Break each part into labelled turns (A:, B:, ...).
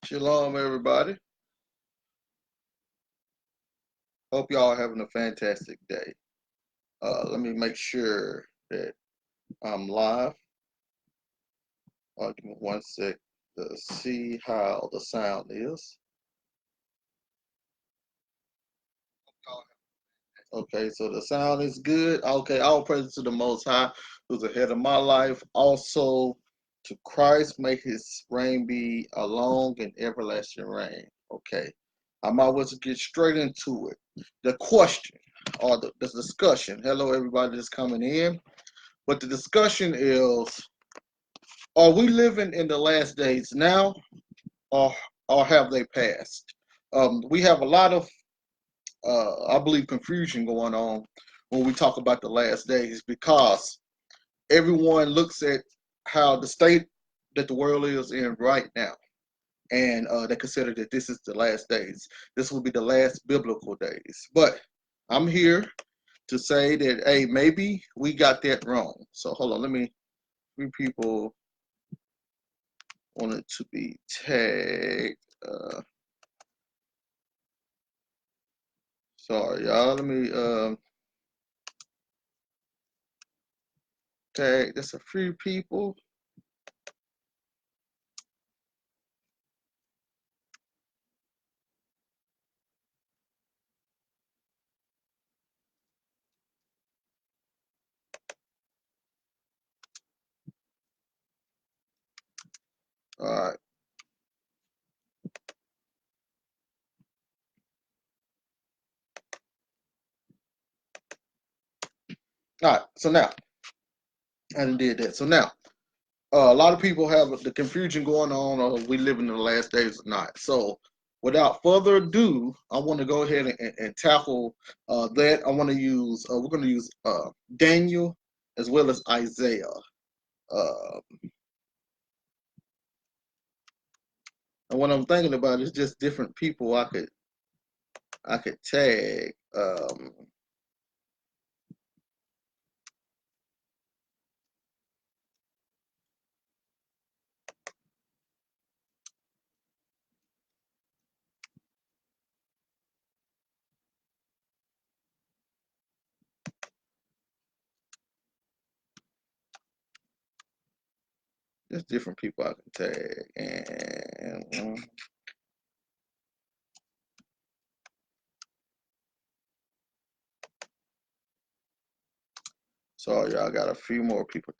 A: Shalom, everybody. Hope y'all having a fantastic day. Let me make sure that I'm live. Give me 1 sec to see how the sound is. Okay, so the sound is good. Okay, all praise to the Most High, who's ahead of my life. Also, to Christ, make His reign be a long and everlasting reign. Okay, I might as well get straight into it. The question or the discussion. Hello, everybody that's coming in. But the discussion is: are we living in the last days now, or have they passed? We have a lot of I believe, confusion going on when we talk about the last days because everyone looks at how the state that the world is in right now, and they consider that this is the last days. This will be the last biblical days. But I'm here to say that, hey, maybe we got that wrong. So hold on, let me. Three people wanted to be tagged. Sorry, y'all. Let me tag. There's a few people. All right. All right. So now I did that. So now a lot of people have the confusion going on, or we live in the last days or not. So without further ado, I want to go ahead and tackle that. I want to use, we're going to use Daniel as well as Isaiah. Uh, and what I'm thinking about is just different people I could tag. Just different people I can tag. And sorry, y'all, got a few more people.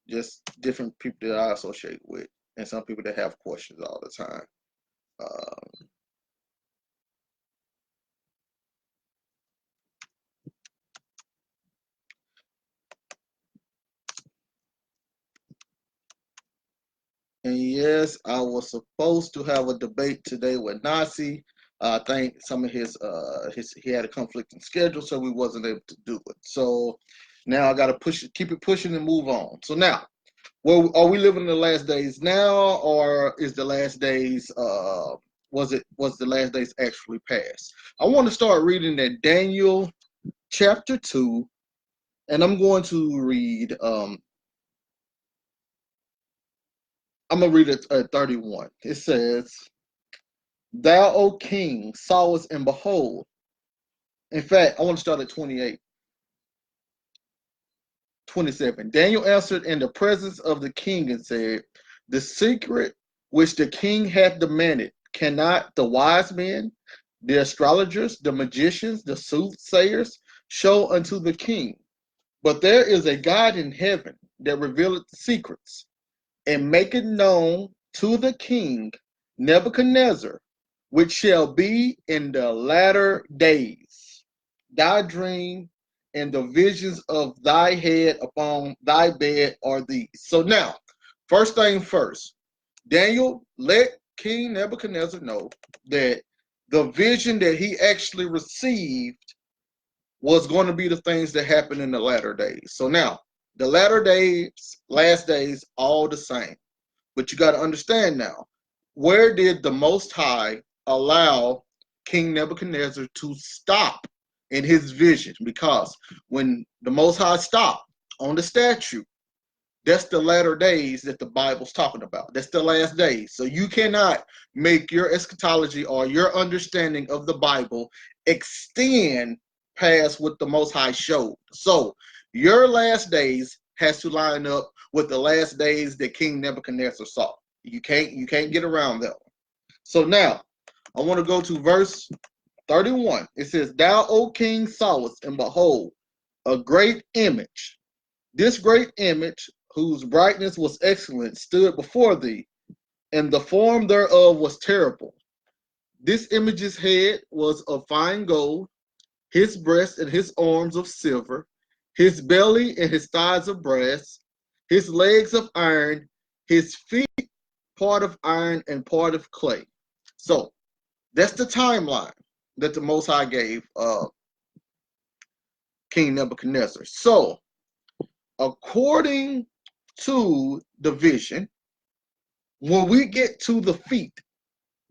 A: Just different people that I associate with, and some people that have questions all the time. Um, and yes, I was supposed to have a debate today with Nasi. I think some of his he had a conflicting schedule, so we wasn't able to do it. So now I got to push it, keep it pushing, and move on. So now, well, are we living in the last days now, or is the last days? Was the last days actually passed? I want to start reading that Daniel chapter 2, and I'm going to read. I'm gonna read it at 31. It says, "Thou, O King, sawest, and behold." In fact, I want to start at 28, 27. Daniel answered in the presence of the king and said, "The secret which the king hath demanded, cannot the wise men, the astrologers, the magicians, the soothsayers show unto the king? But there is a God in heaven that revealeth the secrets, and make it known to the king Nebuchadnezzar, which shall be in the latter days. Thy dream and the visions of thy head upon thy bed are these." So now, first thing first, Daniel let King Nebuchadnezzar know that the vision that he actually received was going to be the things that happen in the latter days. So now, the latter days, last days, all the same. But you got to understand now, where did the Most High allow King Nebuchadnezzar to stop in his vision? Because when the Most High stopped on the statue, That's the latter days that the Bible's talking about. That's the last days. So you cannot make your eschatology or your understanding of the Bible extend past what the Most High showed. So your last days has to line up with the last days that King Nebuchadnezzar saw. You can't get around that one. So now I want to go to verse 31. It says, "Thou, O king, sawest, and behold, a great image. This great image, whose brightness was excellent, stood before thee, and the form thereof was terrible. This image's head was of fine gold, his breast and his arms of silver, his belly and his thighs of brass, his legs of iron, his feet part of iron and part of clay." So that's the timeline that the Most High gave King Nebuchadnezzar. So according to the vision, when we get to the feet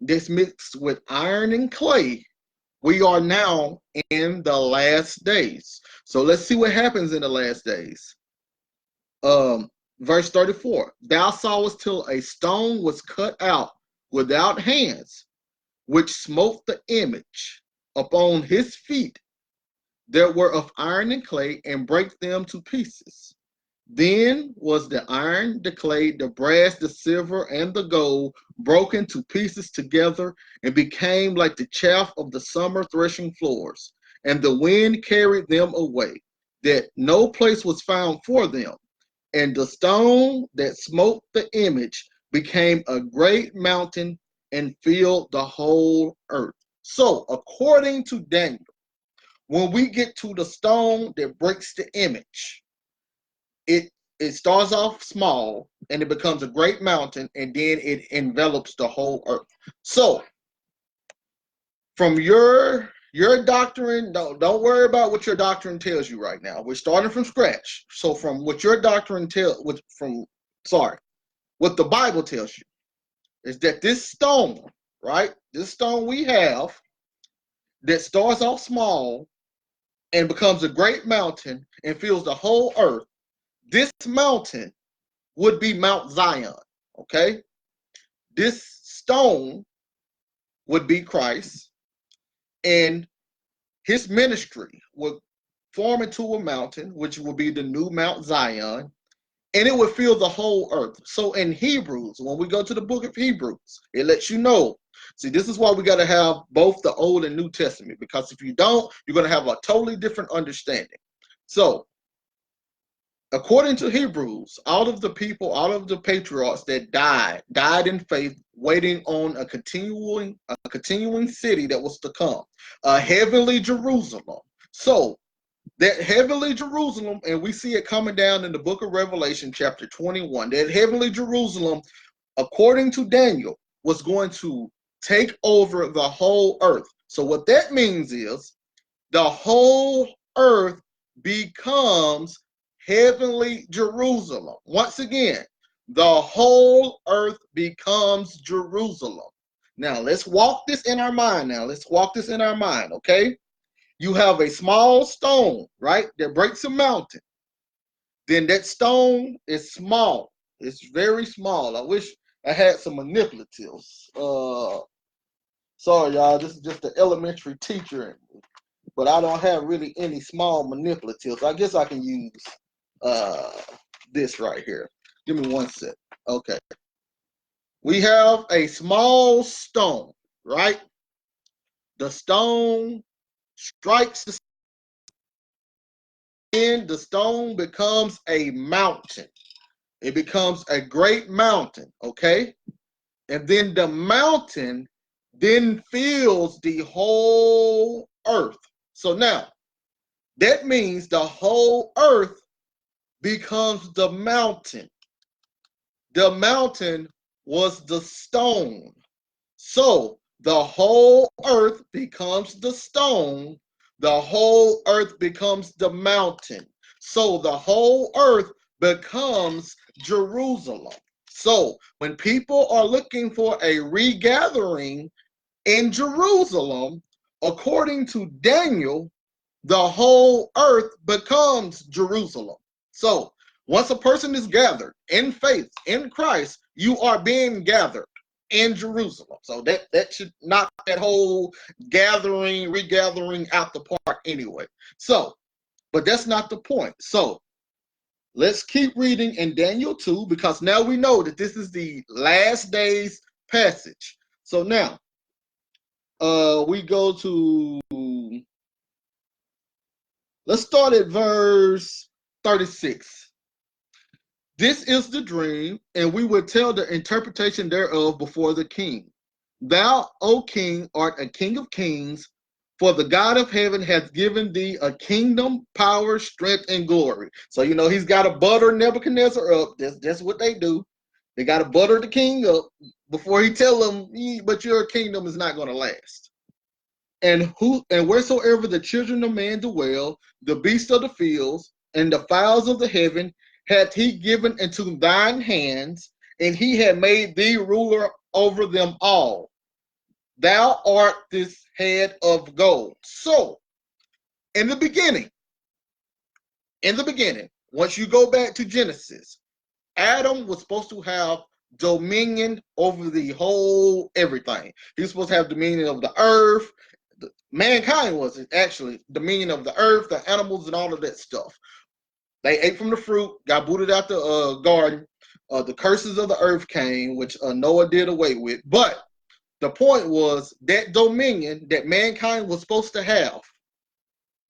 A: that's mixed with iron and clay, we are now in the last days. So let's see what happens in the last days. Verse 34, "Thou sawest till a stone was cut out without hands, which smote the image upon his feet that were of iron and clay, and brake them to pieces. Then was the iron, the clay, the brass, the silver, and the gold broken to pieces together, and became like the chaff of the summer threshing floors. And the wind carried them away, that no place was found for them. And the stone that smote the image became a great mountain and filled the whole earth." So, according to Daniel, when we get to the stone that breaks the image, it starts off small and it becomes a great mountain, and then it envelops the whole earth. So, from your doctrine, don't worry about what your doctrine tells you right now. We're starting from scratch. So, from what your doctrine what the Bible tells you is that this stone, right? This stone we have that starts off small and becomes a great mountain and fills the whole earth. This mountain would be Mount Zion, okay? This stone would be Christ, and his ministry would form into a mountain, which will be the new Mount Zion, and it would fill the whole earth. So in Hebrews, when we go to the book of Hebrews, it lets you know. See, this is why we got to have both the Old and New Testament, because if you don't, you're going to have a totally different understanding. So, according to Hebrews, all of the people, all of the patriarchs that died in faith, waiting on a continuing city that was to come, a heavenly Jerusalem. So that heavenly Jerusalem, and we see it coming down in the book of Revelation, chapter 21, that heavenly Jerusalem, according to Daniel, was going to take over the whole earth. So what that means is the whole earth becomes heavenly Jerusalem. Once again, the whole earth becomes Jerusalem. Now, let's walk this in our mind okay? You have a small stone, right, that breaks a mountain. Then that stone is small. It's very small. I wish I had some manipulatives. Sorry, y'all. This is just the elementary teacher in me. But I don't have really any small manipulatives. I guess I can use this right here. Give me one sec. Okay. We have a small stone, right? The stone strikes the stone. The stone becomes a mountain. It becomes a great mountain, okay? And then the mountain then fills the whole earth. So now, that means the whole earth becomes the mountain. The mountain was the stone. So the whole earth becomes the stone. The whole earth becomes the mountain. So the whole earth becomes Jerusalem. So when people are looking for a regathering in Jerusalem, according to Daniel, the whole earth becomes Jerusalem. So Once a person is gathered in faith in Christ, you are being gathered in Jerusalem. So that should knock that whole gathering, regathering out the park anyway. So, but that's not the point. So let's keep reading in Daniel 2, because now we know that this is the last days passage. So now we go to, let's start at verse 36. This is the dream, and we will tell the interpretation thereof before the king. Thou, O king, art a king of kings, for the God of heaven hath given thee a kingdom, power, strength, and glory. So, you know, he's got to butter Nebuchadnezzar up. That's what they do. They got to butter the king up before he tell them, but your kingdom is not going to last. And wheresoever the children of man dwell, the beasts of the fields, and the fowls of the heaven, hath he given into thine hands, and he had made thee ruler over them all. Thou art this head of gold. So, in the beginning, once you go back to Genesis, Adam was supposed to have dominion over the whole everything. He was supposed to have dominion of the earth. Mankind was actually dominion of the earth, the animals, and all of that stuff. They ate from the fruit, got booted out the garden. The curses of the earth came, which Noah did away with. But the point was that dominion that mankind was supposed to have,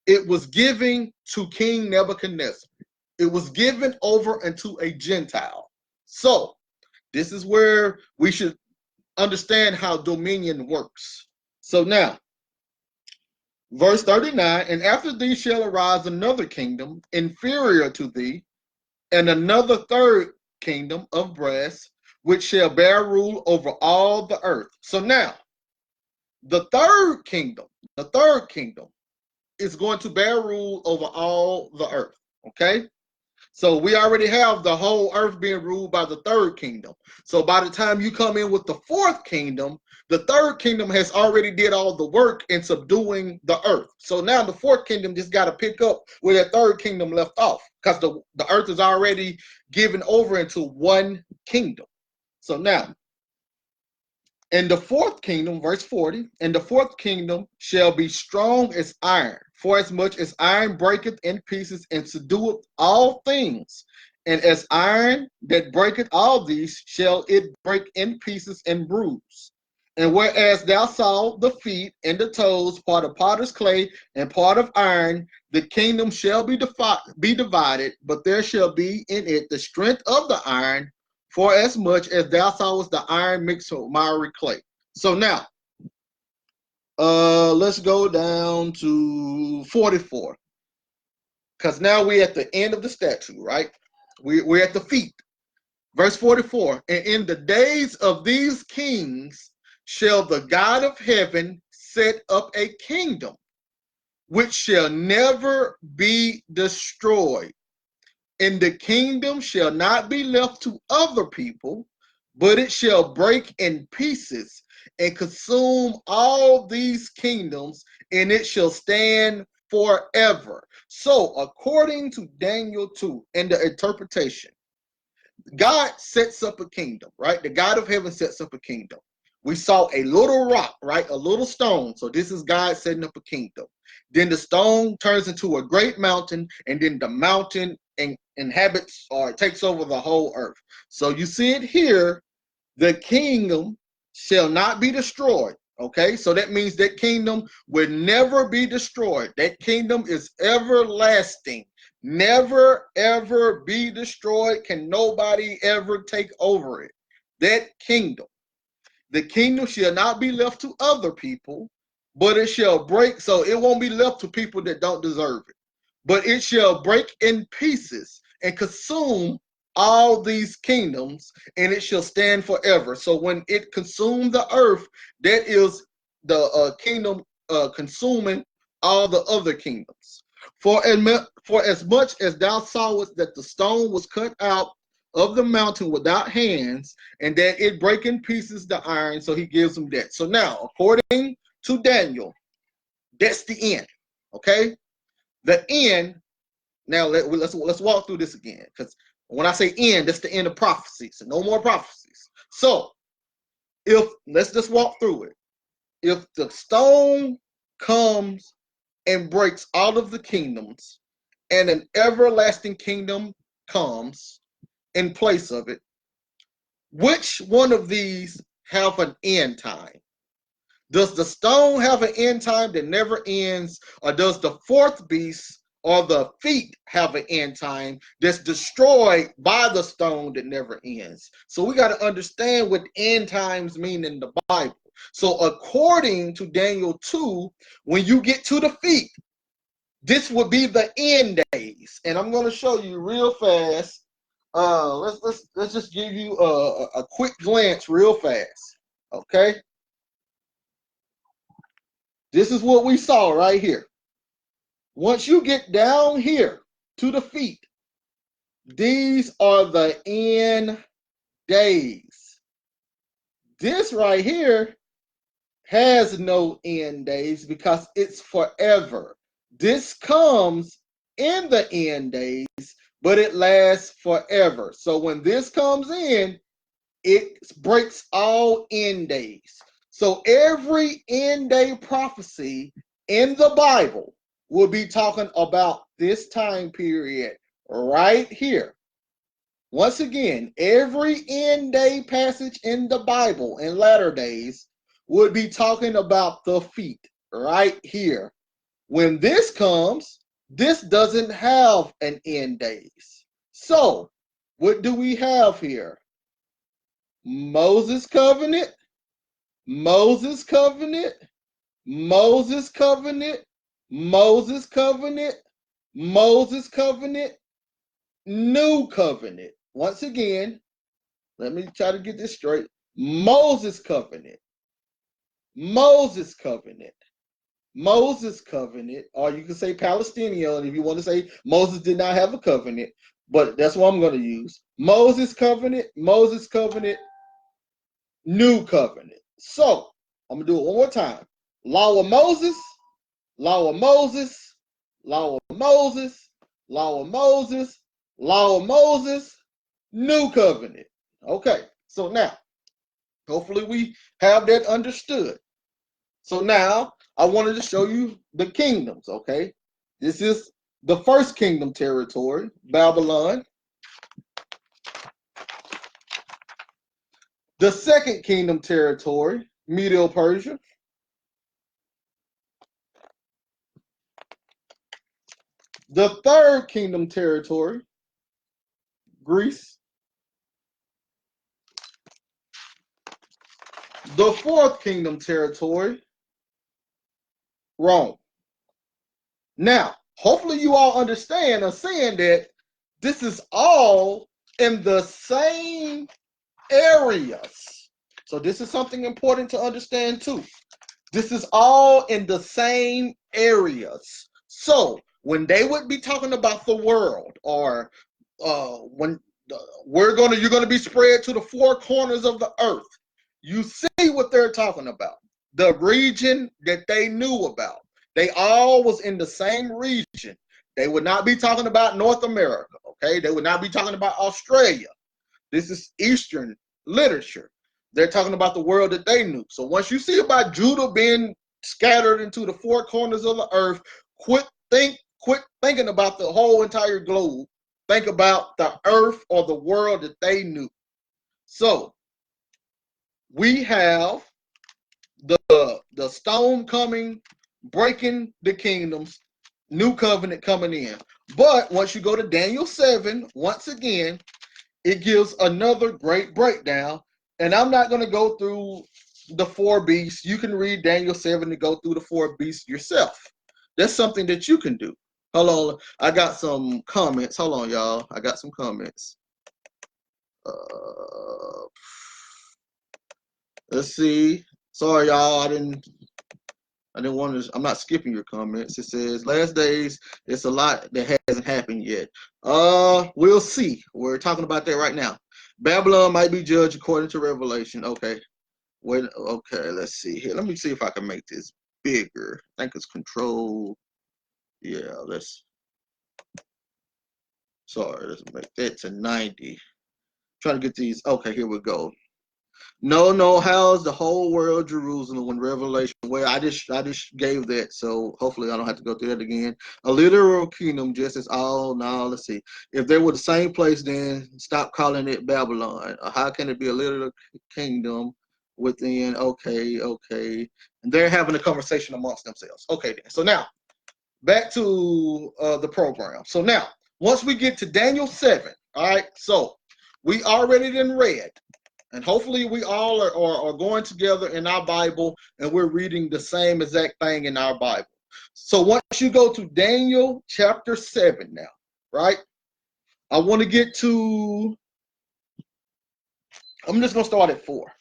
A: it was given to King Nebuchadnezzar. It was given over unto a Gentile. So this is where we should understand how dominion works. So now, verse 39, and after thee shall arise another kingdom inferior to thee, and another third kingdom of brass, which shall bear rule over all the earth. So now, the third kingdom is going to bear rule over all the earth. Okay? So we already have the whole earth being ruled by the third kingdom. So by the time you come in with the fourth kingdom, the third kingdom has already did all the work in subduing the earth. So now the fourth kingdom just got to pick up where that third kingdom left off, because the earth is already given over into one kingdom. So now, in the fourth kingdom, verse 40, and the fourth kingdom shall be strong as iron, for as much as iron breaketh in pieces and subdueth all things. And as iron that breaketh all these, shall it break in pieces and bruise. And whereas thou sawest the feet and the toes, part of potter's clay and part of iron, the kingdom shall be divided, but there shall be in it the strength of the iron, for as much as thou sawest the iron mixed with miry clay. So now, let's go down to 44. Because now we're at the end of the statue, right? We're at the feet. Verse 44, and in the days of these kings shall the God of heaven set up a kingdom, which shall never be destroyed. And the kingdom shall not be left to other people, but it shall break in pieces and consume all these kingdoms, and it shall stand forever. So, according to Daniel 2 and the interpretation, God sets up a kingdom, right? The God of heaven sets up a kingdom. We saw a little rock, right? A little stone. So this is God setting up a kingdom. Then the stone turns into a great mountain, and then the mountain inhabits or takes over the whole earth. So you see it here, the kingdom shall not be destroyed. Okay, so that means that kingdom will never be destroyed. That kingdom is everlasting. Never, ever be destroyed. Can nobody ever take over it. That kingdom. The kingdom shall not be left to other people, but it shall break. So it won't be left to people that don't deserve it. But it shall break in pieces and consume all these kingdoms, and it shall stand forever. So when it consumed the earth, that is the kingdom consuming all the other kingdoms. For as much as thou sawest that the stone was cut out of the mountain without hands, and that it break in pieces the iron, so he gives them that. So now, according to Daniel, that's the end. Okay? The end Now let's walk through this again, because when I say end, that's the end of prophecies. So no more prophecies. So let's just walk through it. If the stone comes and breaks all of the kingdoms, and an everlasting kingdom comes in place of it, which one of these have an end time? Does the stone have an end time that never ends, or does the fourth beast or the feet have an end time that's destroyed by the stone that never ends? So we got to understand what end times mean in the Bible. So according to Daniel 2, when you get to the feet, this would be the end days. And I'm going to show you real fast. Let's just give you a quick glance real fast. Okay? This is what we saw right here. Once you get down here to the feet, these are the end days. This right here has no end days because it's forever. This comes in the end days, but it lasts forever. So when this comes in, it breaks all end days. So every end day prophecy in the Bible will be talking about this time period right here. Once again, every end day passage in the Bible in latter days would be talking about the feet right here. When this comes, this doesn't have an end days. So what do we have here? Moses covenant, Moses covenant, Moses covenant, Moses covenant, Moses covenant, new covenant. Once again, let me try to get this straight. Moses covenant, Moses covenant, Moses covenant, or you can say Palestinian if you want to say Moses did not have a covenant, but that's what I'm going to use. Moses covenant, new covenant. So I'm gonna do it one more time. Law of Moses, law of Moses, law of Moses, law of Moses, law of Moses, new covenant. Okay, so now hopefully we have that understood. So now I wanted to show you the kingdoms. Okay, this is the first kingdom territory, Babylon. The second kingdom territory, Medo-Persia. The third kingdom territory, Greece. The fourth kingdom territory, Rome. Now, hopefully you all understand or saying that this is all in the same areas. So this is something important to understand too. This is all in the same areas. So when they would be talking about the world, or when you're going to be spread to the four corners of the earth, you see what they're talking about. The region that they knew about. They all was in the same region. They would not be talking about North America, okay? They would not be talking about Australia. This is Eastern literature. They're talking about the world that they knew. So once you see about Judah being scattered into the four corners of the earth, quit thinking about the whole entire globe. Think about the earth or the world that they knew. So we have the stone coming, breaking the kingdoms, new covenant coming in. But once you go to Daniel 7, once again, it gives another great breakdown. And I'm not going to go through the four beasts. You can read Daniel 7 to go through the four beasts yourself. That's something that you can do. Hold on. I got some comments. Hold on, y'all. I got some comments. Let's see. Sorry, y'all. I didn't want to. I'm not skipping your comments. It says last days. It's a lot that hasn't happened yet. We'll see. We're talking about that right now. Babylon might be judged according to Revelation. Okay. Okay. Let's see here. Let me see if I can make this bigger. I think it's control. Yeah. Sorry, let's make that to 90. Trying to get these. Okay, here we go. No, how's the whole world Jerusalem when Revelation? Well, I just gave that, so hopefully I don't have to go through that again. A literal kingdom, just as all. Now let's see. If they were the same place, then stop calling it Babylon. How can it be a literal kingdom within? Okay. And they're having a conversation amongst themselves. Okay, then. So now back to the program. So now once we get to Daniel 7, all right. So we already done read. And hopefully we all are going together in our Bible and we're reading the same exact thing in our Bible. So once you go to Daniel chapter 7 now, right? I want to get to, I'm just going to start at 4.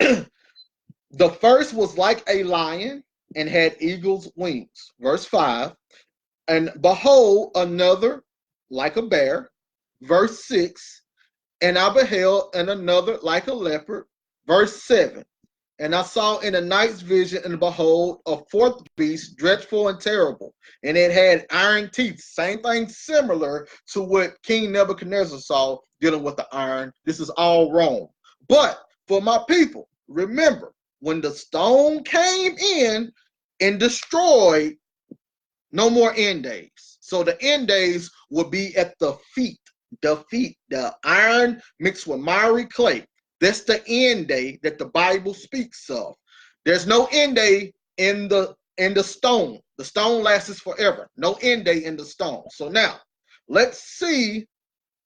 A: The first was like a lion and had eagle's wings. Verse 5. And behold, another like a bear. Verse 6. And I beheld and another like a leopard. Verse 7. And I saw in a night's vision, and behold, a fourth beast, dreadful and terrible. And it had iron teeth. Same thing similar to what King Nebuchadnezzar saw dealing with the iron. This is all wrong. But for my people, remember, when the stone came in and destroyed, no more end days. So the end days will be at the feet. The iron mixed with miry clay. That's the end day that the Bible speaks of. There's no end day in the stone. The stone lasts forever. No end day in the stone. So now let's see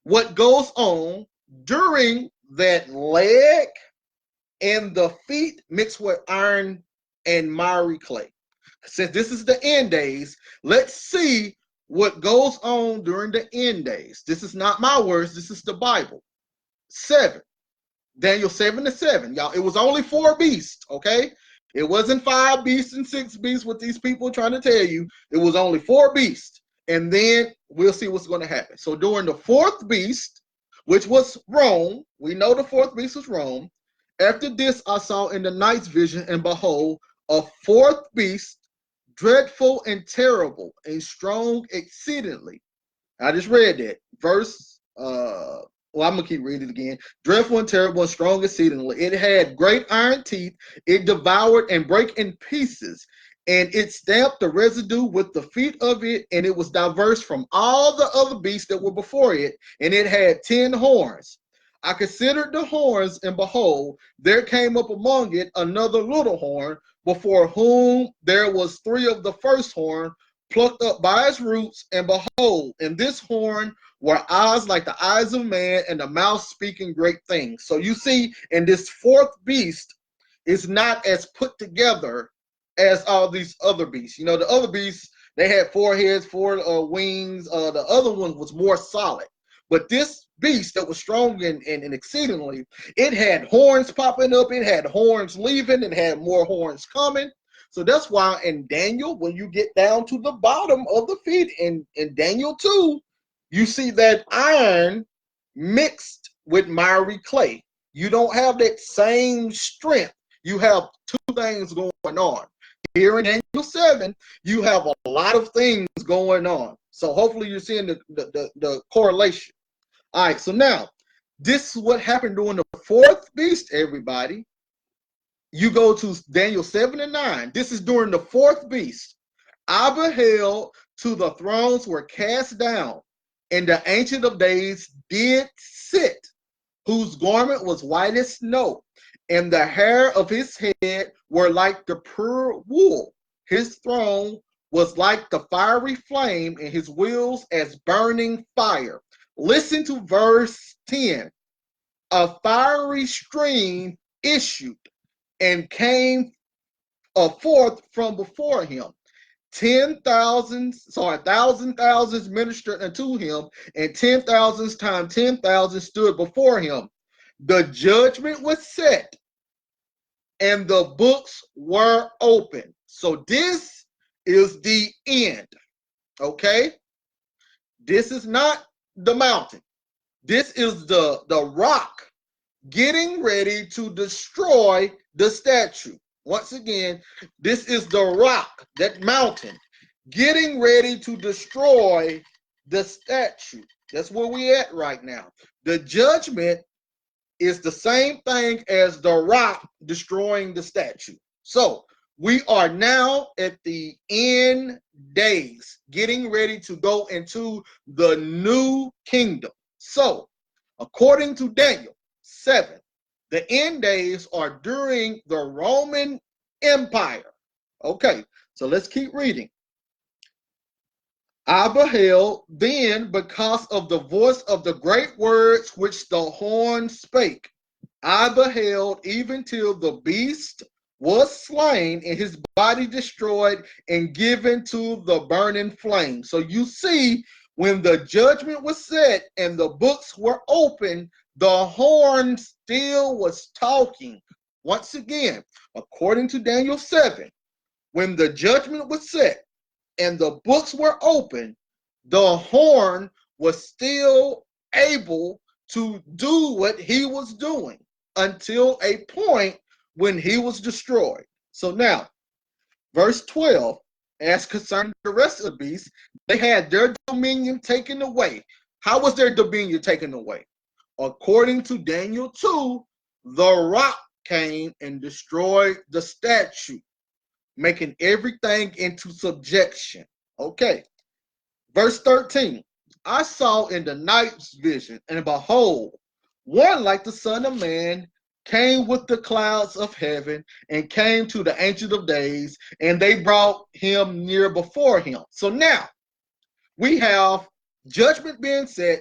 A: what goes on during that leg and the feet mixed with iron and miry clay. Since this is the end days, let's see what goes on during the end days. This is not my words. This is the Bible. 7. Daniel 7:7. Y'all, it was only 4 beasts, okay? It wasn't 5 beasts and 6 beasts what these people are trying to tell you. It was only 4 beasts. And then we'll see what's going to happen. So during the 4th beast, which was Rome, we know the 4th beast was Rome. After this I saw in the night's vision, and behold, a 4th beast, dreadful and terrible and strong exceedingly. I just read that verse. Well, I'm gonna keep reading it again. Dreadful and terrible and strong exceedingly. It had great iron teeth. It devoured and brake in pieces, and it stamped the residue with the feet of it, and it was diverse from all the other beasts that were before it, and it had 10 horns. I considered the horns, and behold, there came up among it another little horn, before whom there was 3 of the first horn plucked up by its roots, and behold, in this horn were eyes like the eyes of man, and the mouth speaking great things. So you see, in this 4th beast is not as put together as all these other beasts. You know, the other beasts, they had 4 heads, 4 wings. The other one was more solid. But this beast that was strong and exceedingly, it had horns popping up, it had horns leaving, it had more horns coming. So that's why in Daniel, when you get down to the bottom of the feet in Daniel 2, you see that iron mixed with miry clay. You don't have that same strength. You have 2 things going on. Here in Daniel 7, you have a lot of things going on. So hopefully you're seeing the correlation. All right, so now, this is what happened during the 4th beast, everybody. You go to Daniel 7 and 9. This is during the 4th beast. I beheld till the thrones were cast down, and the Ancient of Days did sit, whose garment was white as snow, and the hair of his head were like the pure wool. His throne was like the fiery flame, and his wheels as burning fire. Listen to verse 10. A fiery stream issued and came forth from before him. 1,000 ministered unto him, and 10,000 times 10,000 stood before him. The judgment was set, and the books were open. So this is the end. Okay? This is not the mountain. This is the rock getting ready to destroy the statue. Once again, this is the rock, that mountain, getting ready to destroy the statue. That's where we at right now. The judgment is the same thing as the rock destroying the statue. So we are now at the end days, getting ready to go into the new kingdom. So, according to Daniel 7, the end days are during the Roman Empire. Okay, so let's keep reading. I beheld then, because of the voice of the great words which the horn spake, I beheld even till the beast was slain and his body destroyed and given to the burning flame. So you see, when the judgment was set and the books were open, the horn still was talking. Once again, according to Daniel 7, when the judgment was set and the books were open, the horn was still able to do what he was doing until a point when he was destroyed. So now, verse 12, as concerning the rest of the beasts, they had their dominion taken away. How was their dominion taken away? According to Daniel 2, the rock came and destroyed the statue, making everything into subjection. Okay. Verse 13, I saw in the night's vision, and behold, one like the Son of Man came with the clouds of heaven and came to the Ancient of Days, and they brought him near before him. So now we have judgment being set,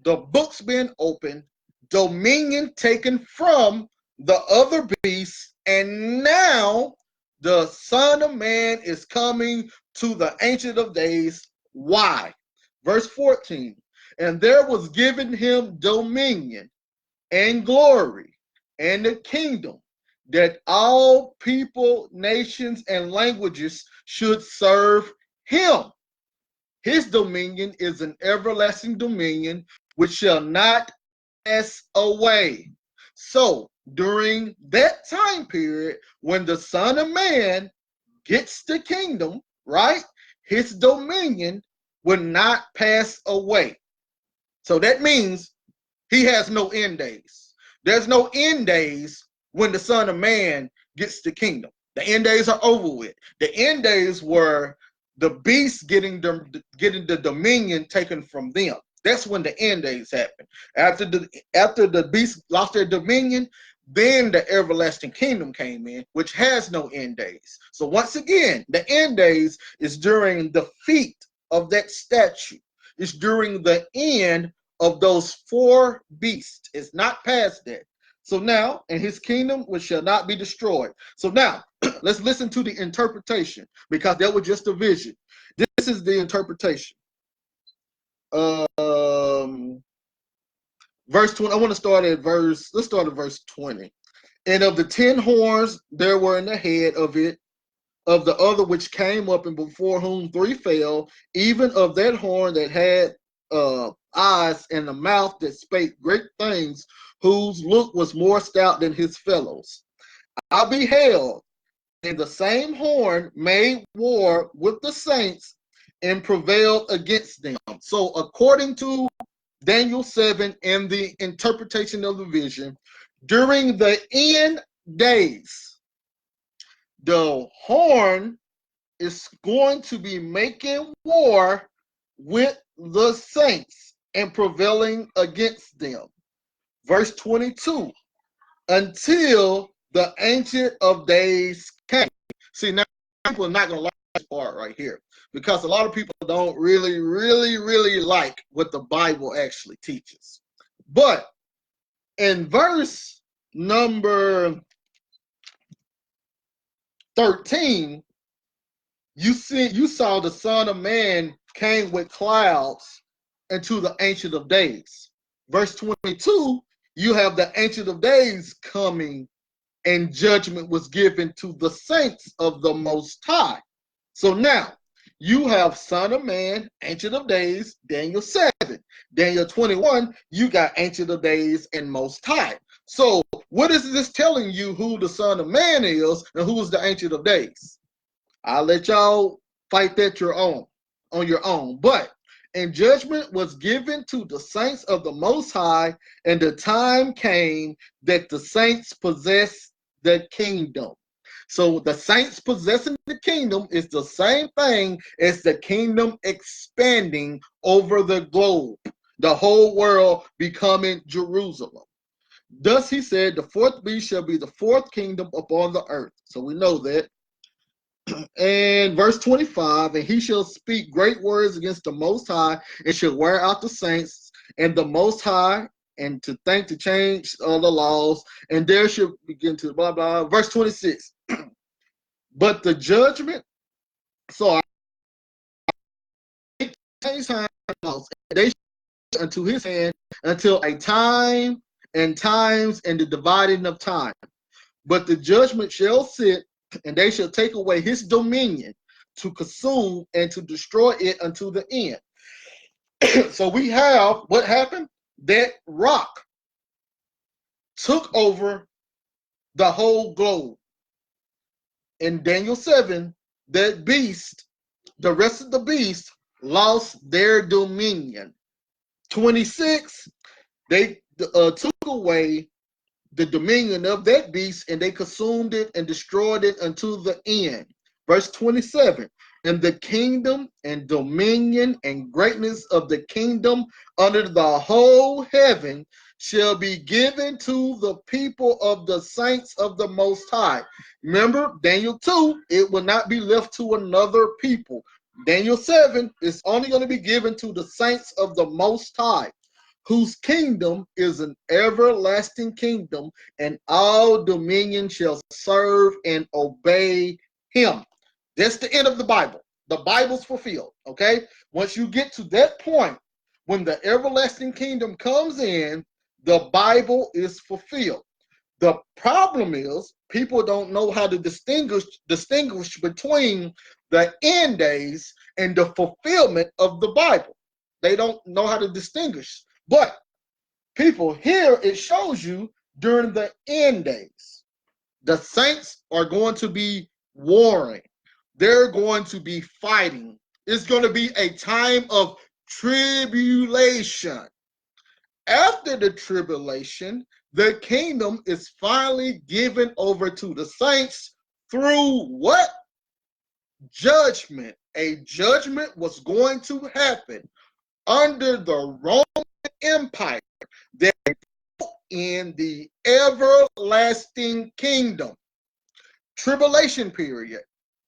A: the books being opened, dominion taken from the other beasts, and now the Son of Man is coming to the Ancient of Days. Why? Verse 14, and there was given him dominion and glory and the kingdom, that all people, nations, and languages should serve him. His dominion is an everlasting dominion which shall not pass away. So during that time period, when the Son of Man gets the kingdom, right, his dominion will not pass away. So that means he has no end days. There's no end days when the Son of Man gets the kingdom. The end days are over with. The end days were the beasts getting the dominion taken from them. That's when the end days happen. After the beasts lost their dominion, then the everlasting kingdom came in, which has no end days. So once again, the end days is during the feet of that statue. It's during the end of those four beasts. It's not past that. So now, in his kingdom, which shall not be destroyed. So now, let's listen to the interpretation, because that was just a vision. This is the interpretation. Verse 20. I want to start at let's start at verse 20. And of the 10 horns there were in the head of it, of the other which came up, and before whom 3 fell, even of that horn that had eyes and a mouth that spake great things, whose look was more stout than his fellows. I beheld, and the same horn made war with the saints and prevailed against them. So according to Daniel 7 and the interpretation of the vision, during the end days, the horn is going to be making war with the saints and prevailing against them. Verse 22, until the Ancient of Days came. See, now people are not going to like this part right here, because a lot of people don't really like what the Bible actually teaches. But in verse number 13, you saw the Son of Man came with clouds into the Ancient of Days. Verse 22, you have the Ancient of Days coming, and judgment was given to the saints of the Most High. So now you have Son of Man, Ancient of Days, Daniel 7. Daniel 21, you got Ancient of Days and Most High. So what is this telling you who the Son of Man is and who is the Ancient of Days? I'll let y'all fight that on your own. But and judgment was given to the saints of the Most High, and the time came that the saints possess the kingdom. So the saints possessing the kingdom is the same thing as the kingdom expanding over the globe, the whole world becoming Jerusalem. Thus he said, the fourth beast shall be the fourth kingdom upon the earth. So we know that. And verse 25, and he shall speak great words against the Most High, and shall wear out the saints and the Most High, and to think to change the laws, and there shall begin to blah blah. Verse 26. But the judgment, so I change time laws, and they shall unto his hand until a time and times and the dividing of time. But the judgment shall sit, and they shall take away his dominion to consume and to destroy it unto the end. So we have what happened? That rock took over the whole globe. In Daniel 7, that beast, the rest of the beast, lost their dominion. 26, they took away the dominion of that beast, and they consumed it and destroyed it unto the end. Verse 27, and the kingdom and dominion and greatness of the kingdom under the whole heaven shall be given to the people of the saints of the Most High. Remember, Daniel 2, it will not be left to another people. Daniel 7 is only going to be given to the saints of the Most High, whose kingdom is an everlasting kingdom, and all dominion shall serve and obey him. That's the end of the Bible. The Bible's fulfilled, okay? Once you get to that point, when the everlasting kingdom comes in, the Bible is fulfilled. The problem is people don't know how to distinguish between the end days and the fulfillment of the Bible. They don't know how to distinguish. But people, here it shows you during the end days, the saints are going to be warring. They're going to be fighting. It's going to be a time of tribulation. After the tribulation, the kingdom is finally given over to the saints through what? Judgment. A judgment was going to happen under the Roman Empire that in the everlasting kingdom. Tribulation period,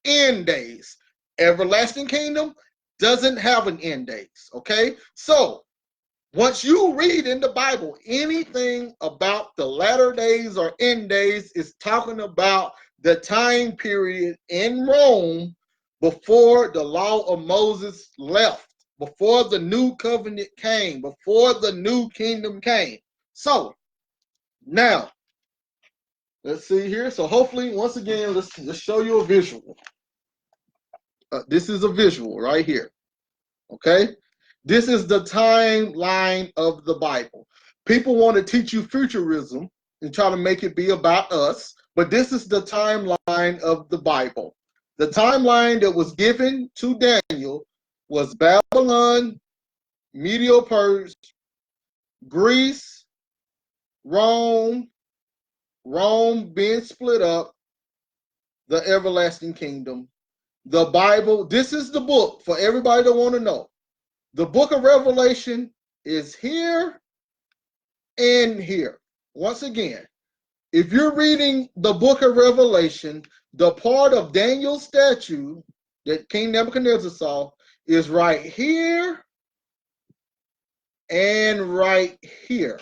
A: end days. Everlasting kingdom doesn't have an end days, okay? So once you read in the Bible anything about the latter days or end days, is talking about the time period in Rome before the law of Moses left, before the new covenant came, before the new kingdom came. So now let's see here. So hopefully, once again, let's show you a visual. This is a visual right here, okay? This is the timeline of the Bible. People want to teach you futurism and try to make it be about us, but this is the timeline of the Bible. The timeline that was given to Daniel was Babylon, Medo-Persia, Greece, Rome being split up, the everlasting kingdom. The Bible, this is the book for everybody that want to know. The book of Revelation is here and here. Once again, if you're reading the book of Revelation, the part of Daniel's statue that King Nebuchadnezzar saw is right here and right here.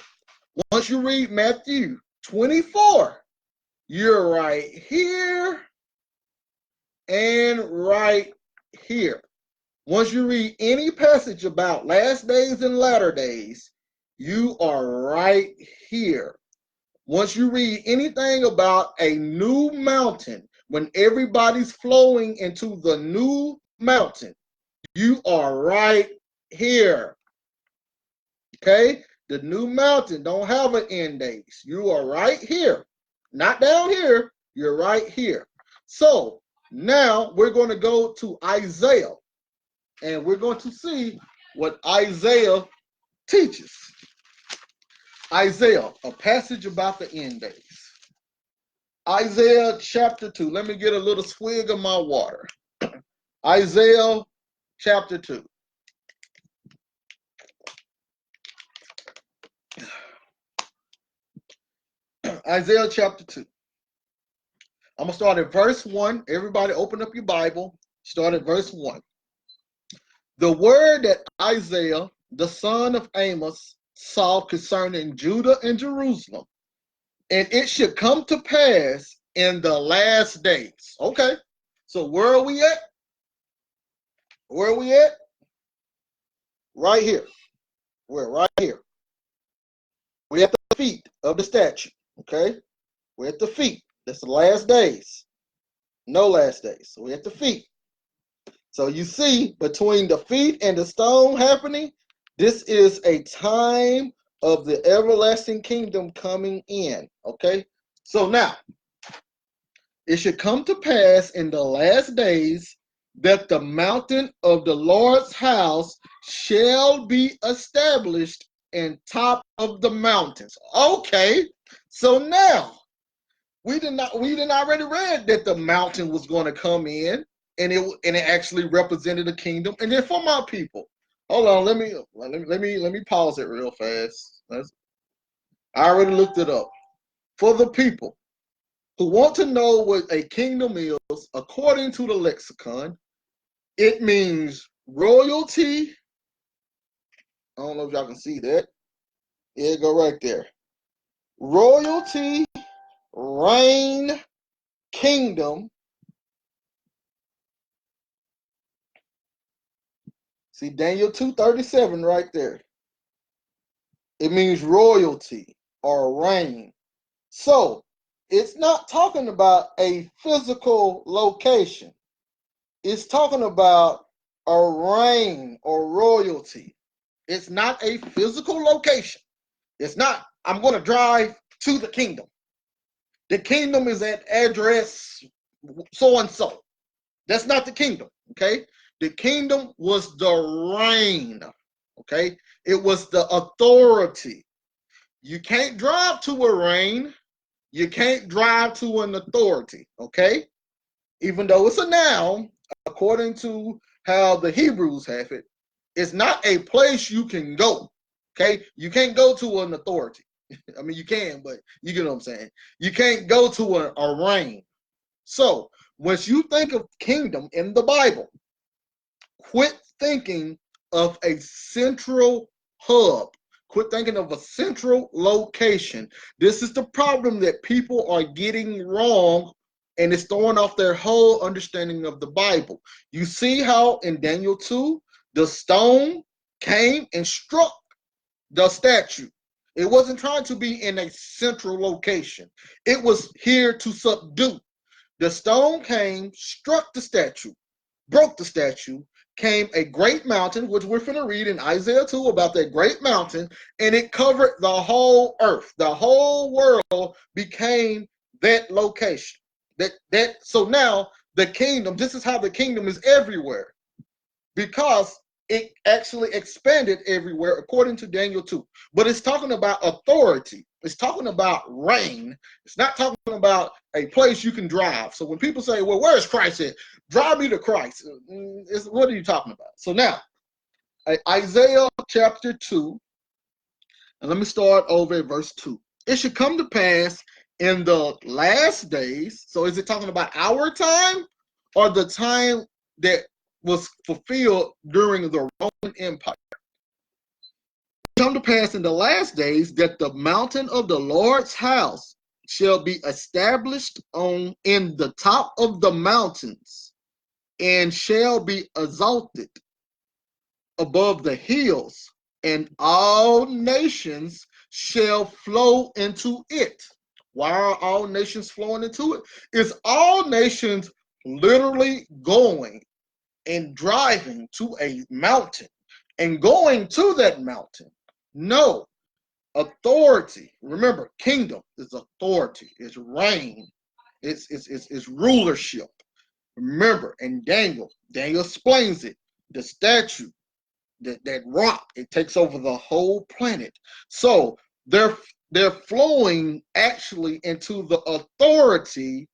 A: Once you read Matthew 24, you're right here and right here. Once you read any passage about last days and latter days, you are right here. Once you read anything about a new mountain, when everybody's flowing into the new mountain, you are right here. Okay? The new mountain don't have an end date. You are right here. Not down here. You're right here. So now we're going to go to Isaiah, and we're going to see what Isaiah teaches. Isaiah, a passage about the end days. Isaiah chapter 2. Let me get a little swig of my water. Isaiah chapter 2. Isaiah chapter 2. I'm going to start at verse 1. Everybody open up your Bible. Start at verse 1. The word that Isaiah, the son of Amos, saw concerning Judah and Jerusalem, and it should come to pass in the last days. Okay, so where are we at? Where are we at? Right here. We're right here. We're at the feet of the statue. Okay, we're at the feet. That's the last days. No last days. So we're at the feet. So you see, between the feet and the stone happening, this is a time of the everlasting kingdom coming in. Okay, so now it should come to pass in the last days that the mountain of the Lord's house shall be established in top of the mountains. Okay, so now we didn't already read that the mountain was going to come in, and it actually represented a kingdom. And then for my people, hold on, let me pause it real fast. I already looked it up. For the people who want to know what a kingdom is, according to the lexicon, it means royalty. I don't know if y'all can see that. Yeah, go right there. Royalty, reign, kingdom. See Daniel 2:37 right there. It means royalty or reign. So it's not talking about a physical location. It's talking about a reign or royalty. It's not a physical location. It's not, I'm going to drive to the kingdom. The kingdom is at address so and so. That's not the kingdom, okay? The kingdom was the reign, okay? It was the authority. You can't drive to a reign. You can't drive to an authority, okay? Even though it's a noun, according to how the Hebrews have it, it's not a place you can go, okay? You can't go to an authority. I mean, you can, but you get what I'm saying. You can't go to a reign. So, once you think of kingdom in the Bible, quit thinking of a central hub. Quit thinking of a central location. This is the problem that people are getting wrong, and it's throwing off their whole understanding of the Bible. You see how in Daniel 2, the stone came and struck the statue. It wasn't trying to be in a central location. It was here to subdue. The stone came, struck the statue, broke the statue, came a great mountain, which we're going to read in Isaiah 2 about that great mountain, and it covered the whole earth. The whole world became that location. So now the kingdom, this is how the kingdom is everywhere, because it actually expanded everywhere according to Daniel 2. But it's talking about authority. It's talking about reign. It's not talking about a place you can drive. So when people say, well, where is Christ at? Drive me to Christ. What are you talking about? So now, Isaiah chapter 2, and let me start over at verse 2. It should come to pass in the last days. So is it talking about our time or the time that was fulfilled during the Roman Empire? It come to pass in the last days that the mountain of the Lord's house shall be established in the top of the mountains, and shall be exalted above the hills, and all nations shall flow into it. Why are all nations flowing into it? Is all nations literally going and driving to a mountain and going to that mountain? No. Authority. Remember, kingdom is authority, it's reign, it's rulership. Remember, and Daniel explains it. The statue that rock. It takes over the whole planet. So they're flowing actually into the authority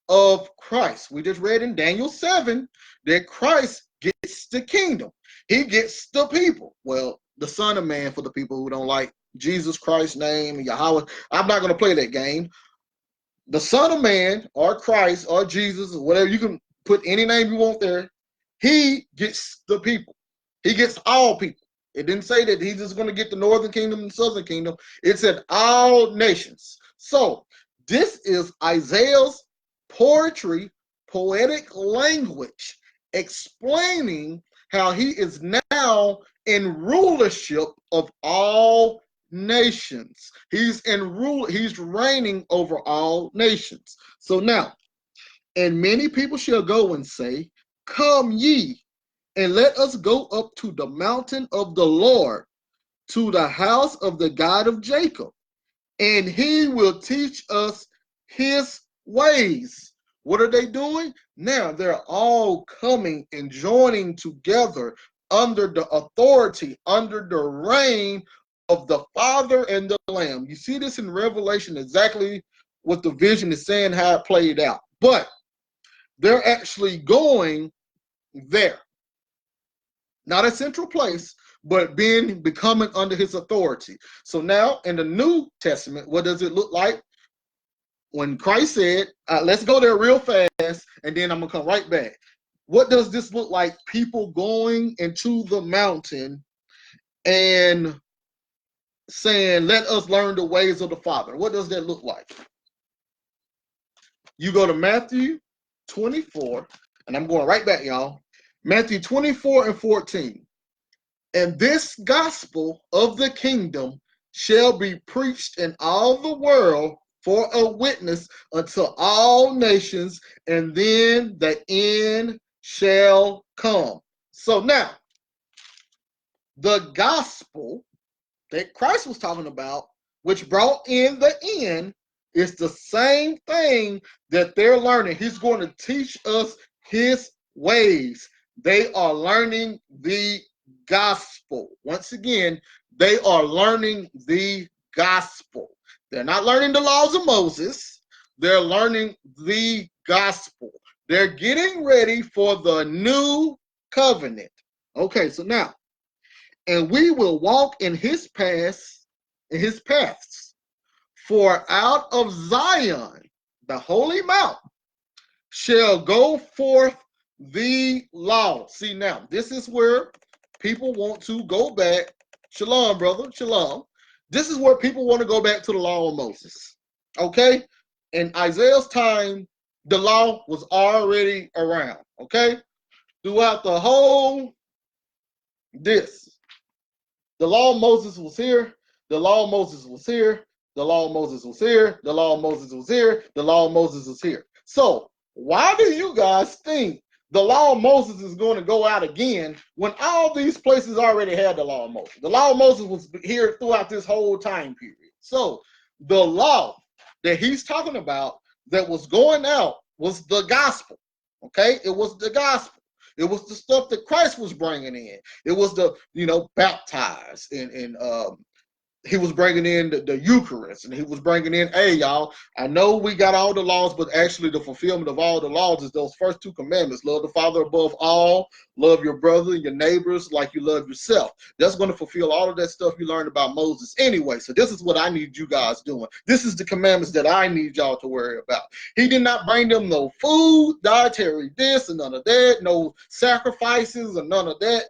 A: of Christ. We just read in Daniel 7 that Christ gets the kingdom. He gets the people. Well, the Son of Man, for the people who don't like Jesus Christ's name, Yahweh. I'm not going to play that game. The Son of Man, or Christ, or Jesus, or whatever, you can put any name you want there. He gets the people. He gets all people. It didn't say that he's just going to get the northern kingdom and southern kingdom. It said all nations. So this is Isaiah's poetry, poetic language, explaining how he is now in rulership of all nations. He's reigning over all nations. So now, and many people shall go and say, come ye, and let us go up to the mountain of the Lord, to the house of the God of Jacob, and he will teach us his ways. What are they doing? Now they're all coming and joining together under the authority, under the reign of the Father and the Lamb. You see this in Revelation, exactly what the vision is saying, how it played out. But they're actually going there. Not a central place, but becoming under his authority. So now in the New Testament, what does it look like? When Christ said, let's go there real fast, and then I'm going to come right back. What does this look like? People going into the mountain and saying, let us learn the ways of the Father. What does that look like? You go to Matthew 24, and I'm going right back, y'all. Matthew 24 and 14. And this gospel of the kingdom shall be preached in all the world for a witness unto all nations, and then the end shall come. So now, the gospel that Christ was talking about, which brought in the end, is the same thing that they're learning. He's going to teach us his ways. They are learning the gospel. Once again, they are learning the gospel. They're not learning the laws of Moses. They're learning the gospel. They're getting ready for the new covenant. Okay, so now, and we will walk in his paths, for out of Zion, the holy mount, shall go forth the law. See, now, this is where people want to go back. Shalom, brother. Shalom. This is where people want to go back to the law of Moses. Okay? In Isaiah's time, the law was already around. Okay? Throughout the whole this. The law of Moses was here. The law of Moses was here. The law of Moses was here. The law of Moses was here. The law of Moses was here. So, why do you guys think the law of Moses is going to go out again when all these places already had the law of Moses? The law of Moses was here throughout this whole time period. So, the law that he's talking about that was going out was the gospel. Okay? It was the gospel. It was the stuff that Christ was bringing in. It was the, baptized and he was bringing in the Eucharist, and he was bringing in, hey, y'all, I know we got all the laws, but actually the fulfillment of all the laws is those first two commandments. Love the Father above all, love your brother and your neighbors like you love yourself. That's going to fulfill all of that stuff you learned about Moses anyway. So this is what I need you guys doing. This is the commandments that I need y'all to worry about. He did not bring them no food, dietary this and none of that, no sacrifices or none of that.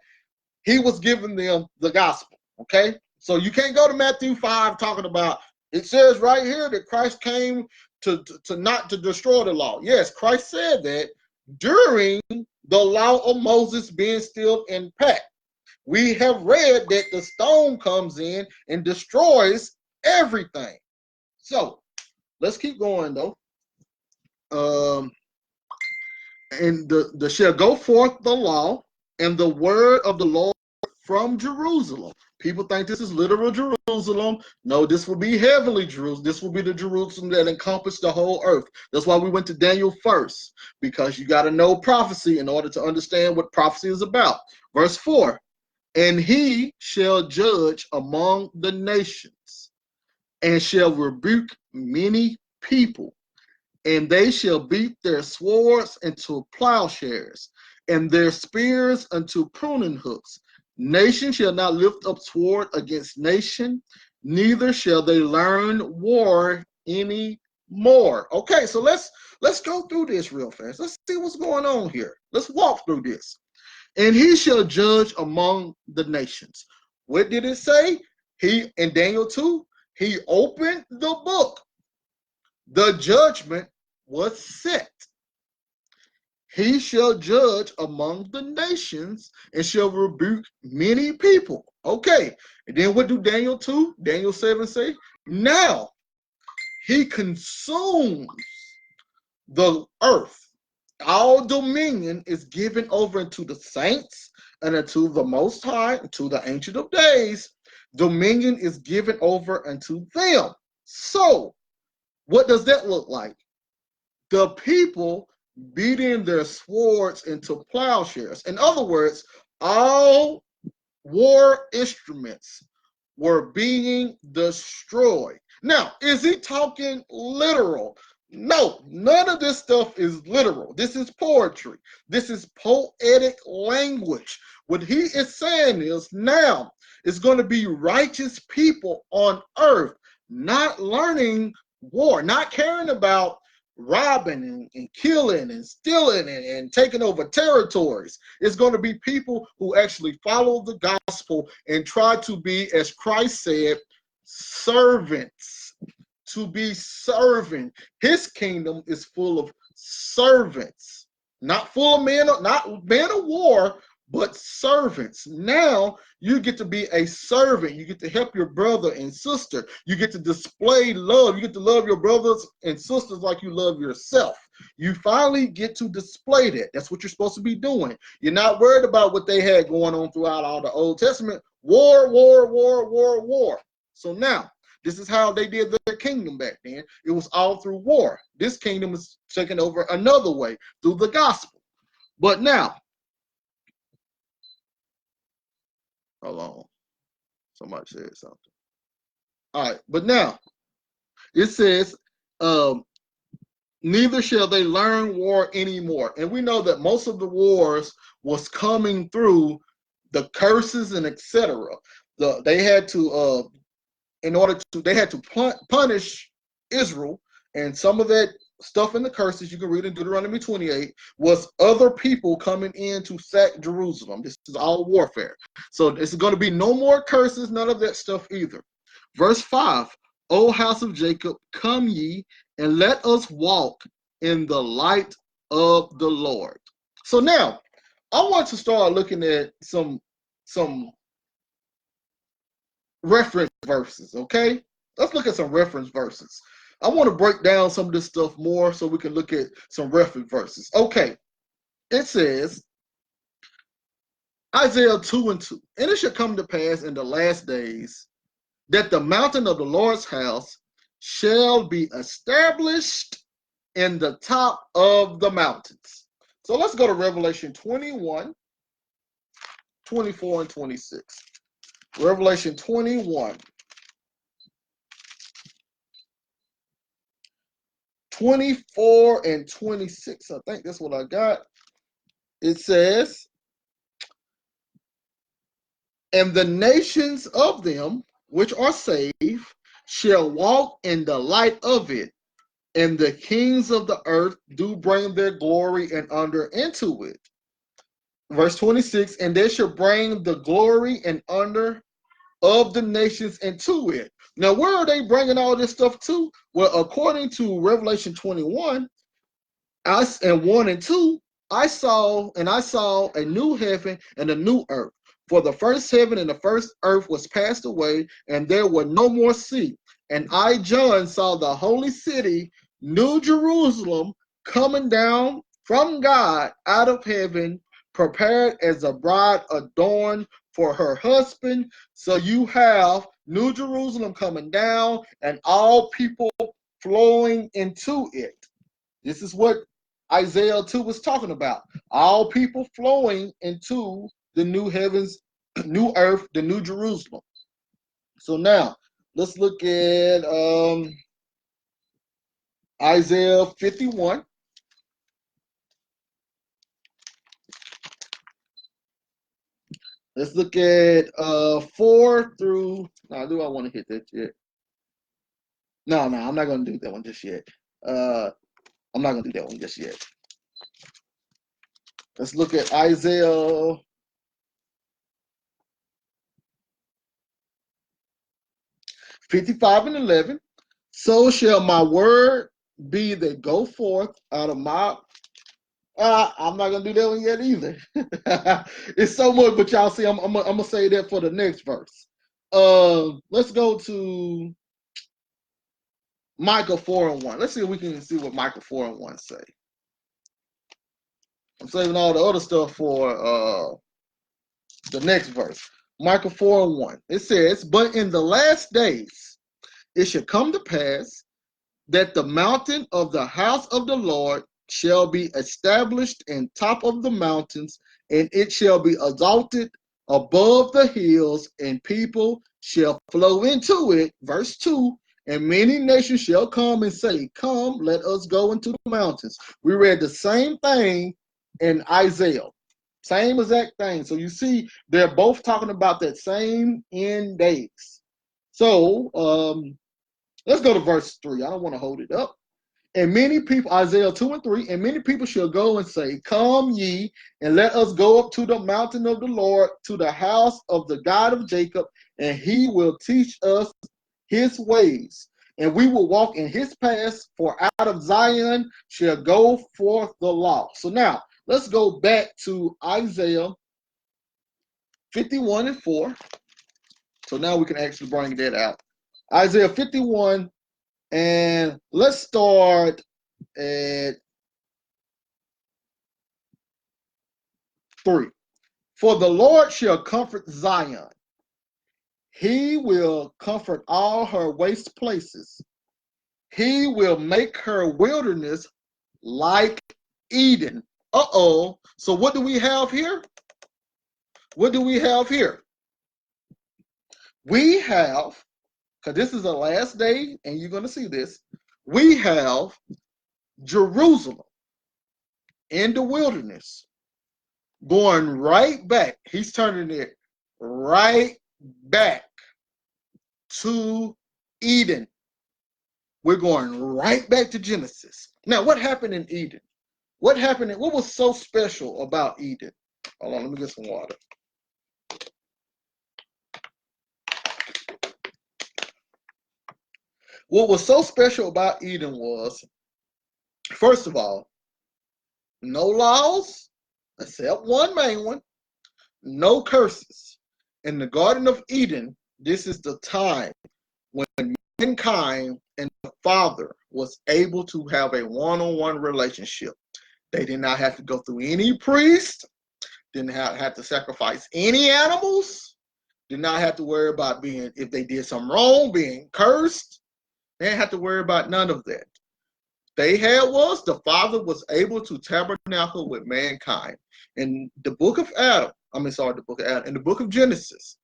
A: He was giving them the gospel, okay? So you can't go to Matthew 5 talking about, it says right here that Christ came to not to destroy the law. Yes, Christ said that during the law of Moses being still intact. We have read that the stone comes in and destroys everything. So let's keep going though. And the shall go forth the law and the word of the Lord from Jerusalem. People think this is literal Jerusalem. No, this will be heavenly Jerusalem. This will be the Jerusalem that encompassed the whole earth. That's why we went to Daniel first, because you got to know prophecy in order to understand what prophecy is about. Verse 4, And he shall judge among the nations, and shall rebuke many people, and they shall beat their swords into plowshares, and their spears unto pruning hooks. Nation shall not lift up sword against nation, neither shall they learn war any more. Okay, so let's go through this real fast. Let's see what's going on here. Let's walk through this. And he shall judge among the nations. What did it say? He in Daniel 2, he opened the book. The judgment was set. He shall judge among the nations and shall rebuke many people. Okay. And then what do Daniel 2, Daniel 7 say? Now he consumes the earth. All dominion is given over unto the saints and unto the Most High, to the Ancient of Days. Dominion is given over unto them. So, what does that look like? The people beating their swords into plowshares. In other words, all war instruments were being destroyed. Now, is he talking literal? No, none of this stuff is literal. This is poetry. This is poetic language. What he is saying is now it's going to be righteous people on earth, not learning war, not caring about robbing and killing and stealing and taking over territories. It's going to be people who actually follow the gospel and try to be, as Christ said, servants. To be serving. His kingdom is full of servants, not full of men, not men of war, but servants. Now you get to be a servant. You get to help your brother and sister. You get to display love. You get to love your brothers and sisters like you love yourself. You finally get to display that. That's what you're supposed to be doing. You're not worried about what they had going on throughout all the Old Testament. War, war, war, war, war. So now, this is how they did their kingdom back then. It was all through war. This kingdom is taken over another way, through the gospel. But now, hold on. Somebody said something. All right, but now, it says, neither shall they learn war anymore. And we know that most of the wars was coming through the curses and etc. They had to they had to punish Israel, and some of that stuff in the curses you can read in Deuteronomy 28 was other people coming in to sack Jerusalem. This is all warfare. So it's going to be no more curses, none of that stuff either. Verse 5, O house of Jacob, come ye, and let us walk in the light of the Lord. So now, I want to start looking at some reference verses, okay? Let's look at some reference verses. I want to break down some of this stuff more so we can look at some reference verses. Okay, it says, Isaiah 2:2, and it shall come to pass in the last days that the mountain of the Lord's house shall be established in the top of the mountains. So let's go to Revelation 21, 24, and 26. Revelation 21, 24 and 26. I think that's what I got. It says, and the nations of them which are saved shall walk in the light of it, and the kings of the earth do bring their glory and honor into it. Verse 26, and they shall bring the glory and honor of the nations into it. Now, where are they bringing all this stuff to? Well, according to Revelation 21, and 1 and 2, I saw a new heaven and a new earth. For the first heaven and the first earth was passed away, and there were no more sea. And I, John, saw the holy city, New Jerusalem, coming down from God out of heaven, prepared as a bride adorned for her husband. So you have New Jerusalem coming down and all people flowing into it. This is what Isaiah 2 was talking about. All people flowing into the new heavens new earth, the new Jerusalem. So now let's look at Isaiah 51. Let's look at 4 through. No, do I want to hit that yet? No, I'm not going to do that one just yet. I'm not going to do that one just yet. Let's look at Isaiah 55 and 11. So shall my word be that go forth out of my. I'm not gonna do that one yet either. It's so much, but y'all see, I'm gonna say that for the next verse. Let's go to Micah 4 and 1. Let's see if we can see what Micah 4 and 1 say. I'm saving all the other stuff for the next verse. Micah 4 and 1. It says, but in the last days it shall come to pass that the mountain of the house of the Lord shall be established in top of the mountains, and it shall be exalted above the hills, and people shall flow into it. Verse 2, and many nations shall come and say, come, let us go into the mountains. We read the same thing in Isaiah. Same exact thing. So you see, they're both talking about that same end days. So let's go to verse 3. I don't want to hold it up. And many people, Isaiah 2 and 3, and many people shall go and say, come ye, and let us go up to the mountain of the Lord, to the house of the God of Jacob, and he will teach us his ways, and we will walk in his paths, for out of Zion shall go forth the law. So now, let's go back to Isaiah 51 and 4. So now we can actually bring that out. Isaiah 51, and let's start at 3. For the Lord shall comfort Zion. He will comfort all her waste places. He will make her wilderness like Eden. Uh-oh. So what do we have here? What do we have here? We have, because this is the last day, and you're going to see this, we have Jerusalem in the wilderness going right back. He's turning it right back to Eden. We're going right back to Genesis. Now, what happened in Eden? What happened? What was so special about Eden? Hold on, let me get some water. What was so special about Eden was, first of all, no laws, except one main one, no curses. In the Garden of Eden, this is the time when mankind and the Father was able to have a one-on-one relationship. They did not have to go through any priest, didn't have to sacrifice any animals, did not have to worry about being, if they did something wrong, being cursed. They didn't have to worry about none of that. They had was the Father was able to tabernacle with mankind. In the book of Adam, in the book of Genesis,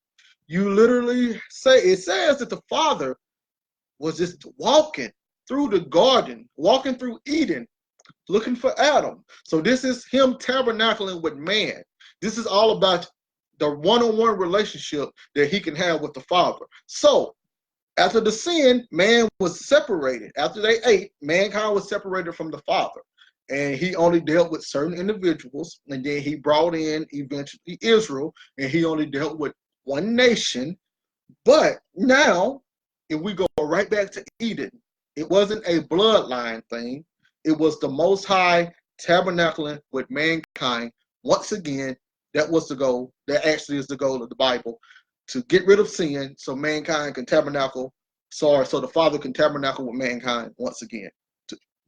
A: you literally it says that the Father was just walking through the garden, walking through Eden, looking for Adam. So this is him tabernacling with man. This is all about the one-on-one relationship that he can have with the Father. So after the sin, man was separated. After they ate, mankind was separated from the Father. And he only dealt with certain individuals. And then he brought in eventually Israel. And he only dealt with one nation. But now, if we go right back to Eden, it wasn't a bloodline thing. It was the Most High tabernacling with mankind. Once again, that was the goal. That actually is the goal of the Bible. To get rid of sin so mankind can tabernacle, so the Father can tabernacle with mankind once again.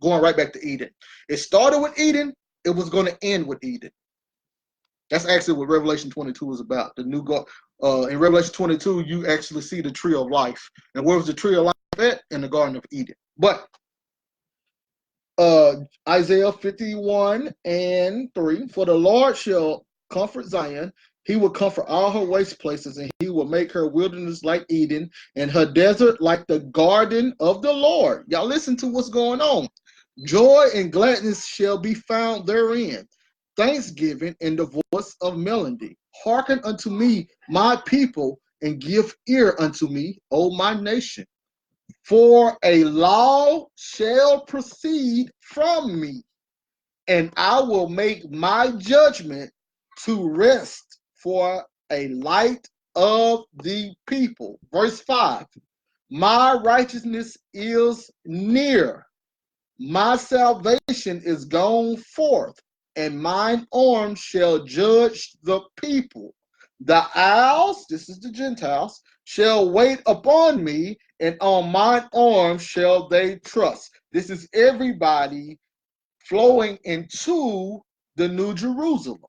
A: Going right back to Eden. It started with Eden, it was going to end with Eden. That's actually what Revelation 22 is about. The new God. In Revelation 22, you actually see the tree of life. And where was the tree of life at? In the Garden of Eden. But Isaiah 51 and 3, for the Lord shall comfort Zion. He will comfort all her waste places, and he will make her wilderness like Eden, and her desert like the garden of the Lord. Y'all listen to what's going on. Joy and gladness shall be found therein, thanksgiving and the voice of melody. Hearken unto me, my people, and give ear unto me, O my nation. For a law shall proceed from me, and I will make my judgment to rest for a light of the people. Verse 5, my righteousness is near, my salvation is gone forth, and mine arm shall judge the people. The isles, this is the Gentiles, shall wait upon me, and on mine arm shall they trust. This is everybody flowing into the New Jerusalem.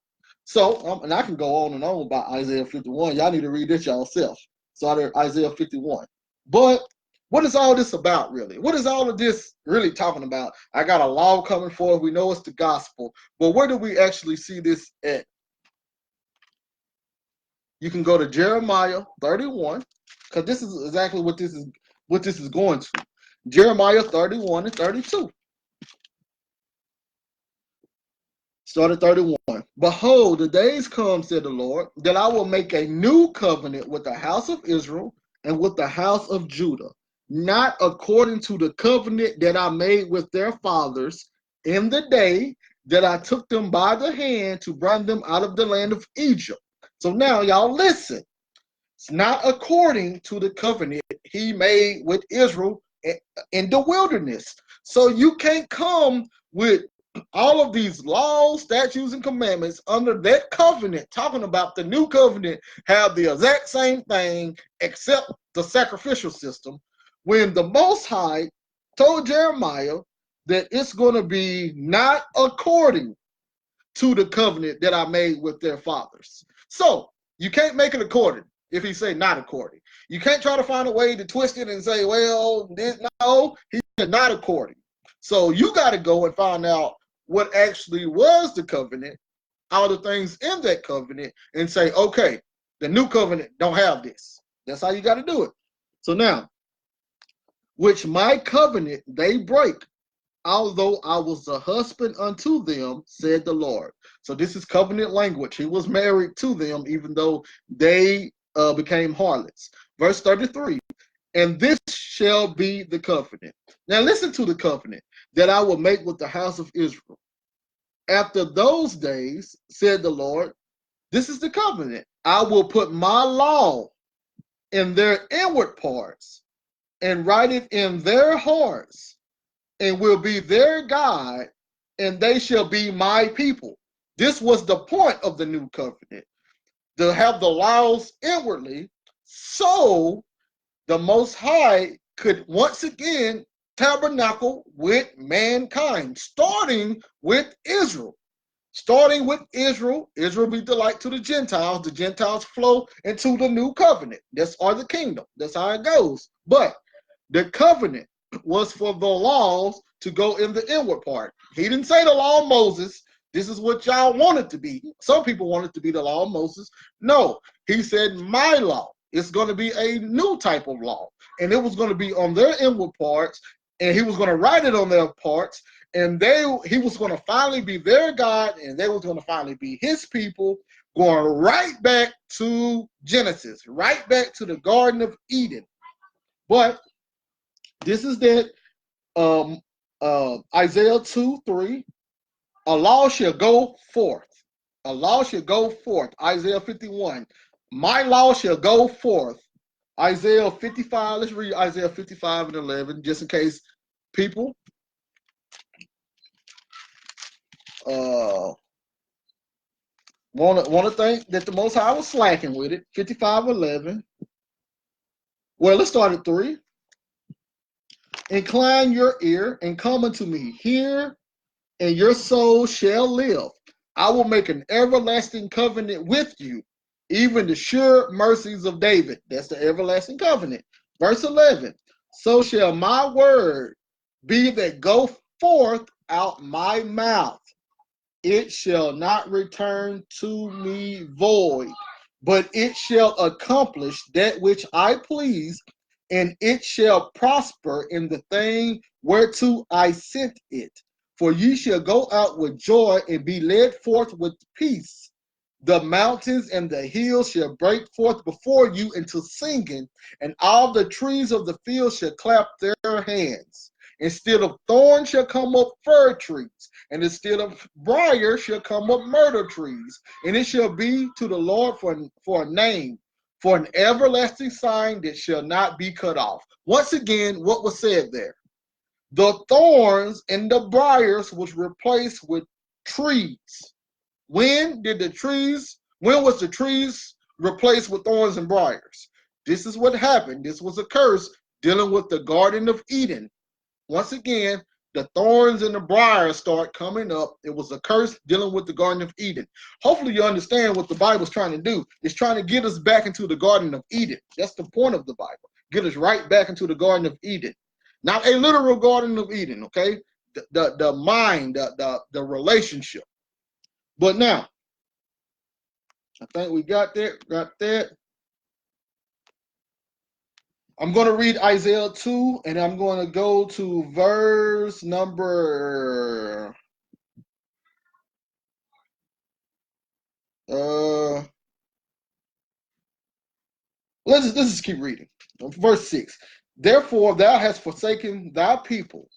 A: So, and I can go on and on about Isaiah 51. Y'all need to read this yourself. So Isaiah 51. But what is all this about, really? What is all of this really talking about? I got a law coming forth. We know it's the gospel. But where do we actually see this at? You can go to Jeremiah 31, because this is exactly what this is going to. Jeremiah 31 and 32. Start at 31. Behold, the days come, said the Lord, that I will make a new covenant with the house of Israel and with the house of Judah, not according to the covenant that I made with their fathers in the day that I took them by the hand to bring them out of the land of Egypt. So now, y'all listen. It's not according to the covenant he made with Israel in the wilderness. So you can't come with all of these laws, statutes, and commandments under that covenant, talking about the new covenant, have the exact same thing except the sacrificial system, when the Most High told Jeremiah that it's going to be not according to the covenant that I made with their fathers. So you can't make it according if he say not according. You can't try to find a way to twist it and say, well, no, he said not according. So you got to go and find out what actually was the covenant, all the things in that covenant, and say, okay, the new covenant don't have this. That's how you got to do it. So now, which my covenant they break, although I was a husband unto them, said the Lord. So this is covenant language. He was married to them, even though they became harlots. Verse 33, and this shall be the covenant. Now listen to the covenant that I will make with the house of Israel. After those days, said the Lord, this is the covenant. I will put my law in their inward parts and write it in their hearts, and will be their God, and they shall be my people. This was the point of the new covenant, to have the laws inwardly, so the Most High could once again tabernacle with mankind, starting with Israel. Starting with Israel, Israel be the light to the Gentiles flow into the new covenant. That's or the kingdom. That's how it goes. But the covenant was for the laws to go in the inward part. He didn't say the law of Moses. This is what y'all want it to be. Some people want it to be the law of Moses. No, he said my law. It's going to be a new type of law. And it was going to be on their inward parts, and he was going to write it on their parts, and he was going to finally be their God, and they was going to finally be his people, going right back to Genesis, right back to the Garden of Eden. But this is that Isaiah 2:3. A law shall go forth. A law shall go forth. Isaiah 51. My law shall go forth. Isaiah 55. Let's read Isaiah 55 and 11, just in case people want to think that the Most High was slacking with it. 55:11. Well, let's start at 3. Incline your ear and come unto me. Hear, and your soul shall live. I will make an everlasting covenant with you, even the sure mercies of David. That's the everlasting covenant. Verse 11. So shall my word be that go forth out my mouth. It shall not return to me void, but it shall accomplish that which I please, and it shall prosper in the thing whereto I sent it. For ye shall go out with joy and be led forth with peace. The mountains and the hills shall break forth before you into singing, and all the trees of the field shall clap their hands. Instead of thorns shall come up fir trees, and instead of briars shall come up myrtle trees. And it shall be to the Lord for a name, for an everlasting sign that shall not be cut off. Once again, what was said there? The thorns and the briars was replaced with trees. When was the trees replaced with thorns and briars? This is what happened. This was a curse dealing with the Garden of Eden. Once again, the thorns and the briars start coming up. It was a curse dealing with the Garden of Eden. Hopefully you understand what the Bible's trying to do. It's trying to get us back into the Garden of Eden. That's the point of the Bible. Get us right back into the Garden of Eden. Not a literal Garden of Eden, okay? The mind, the relationship. But now, I think we got that. I'm going to read Isaiah 2, and I'm going to go to verse number let's just keep reading. Verse 6. Therefore thou hast forsaken thy people,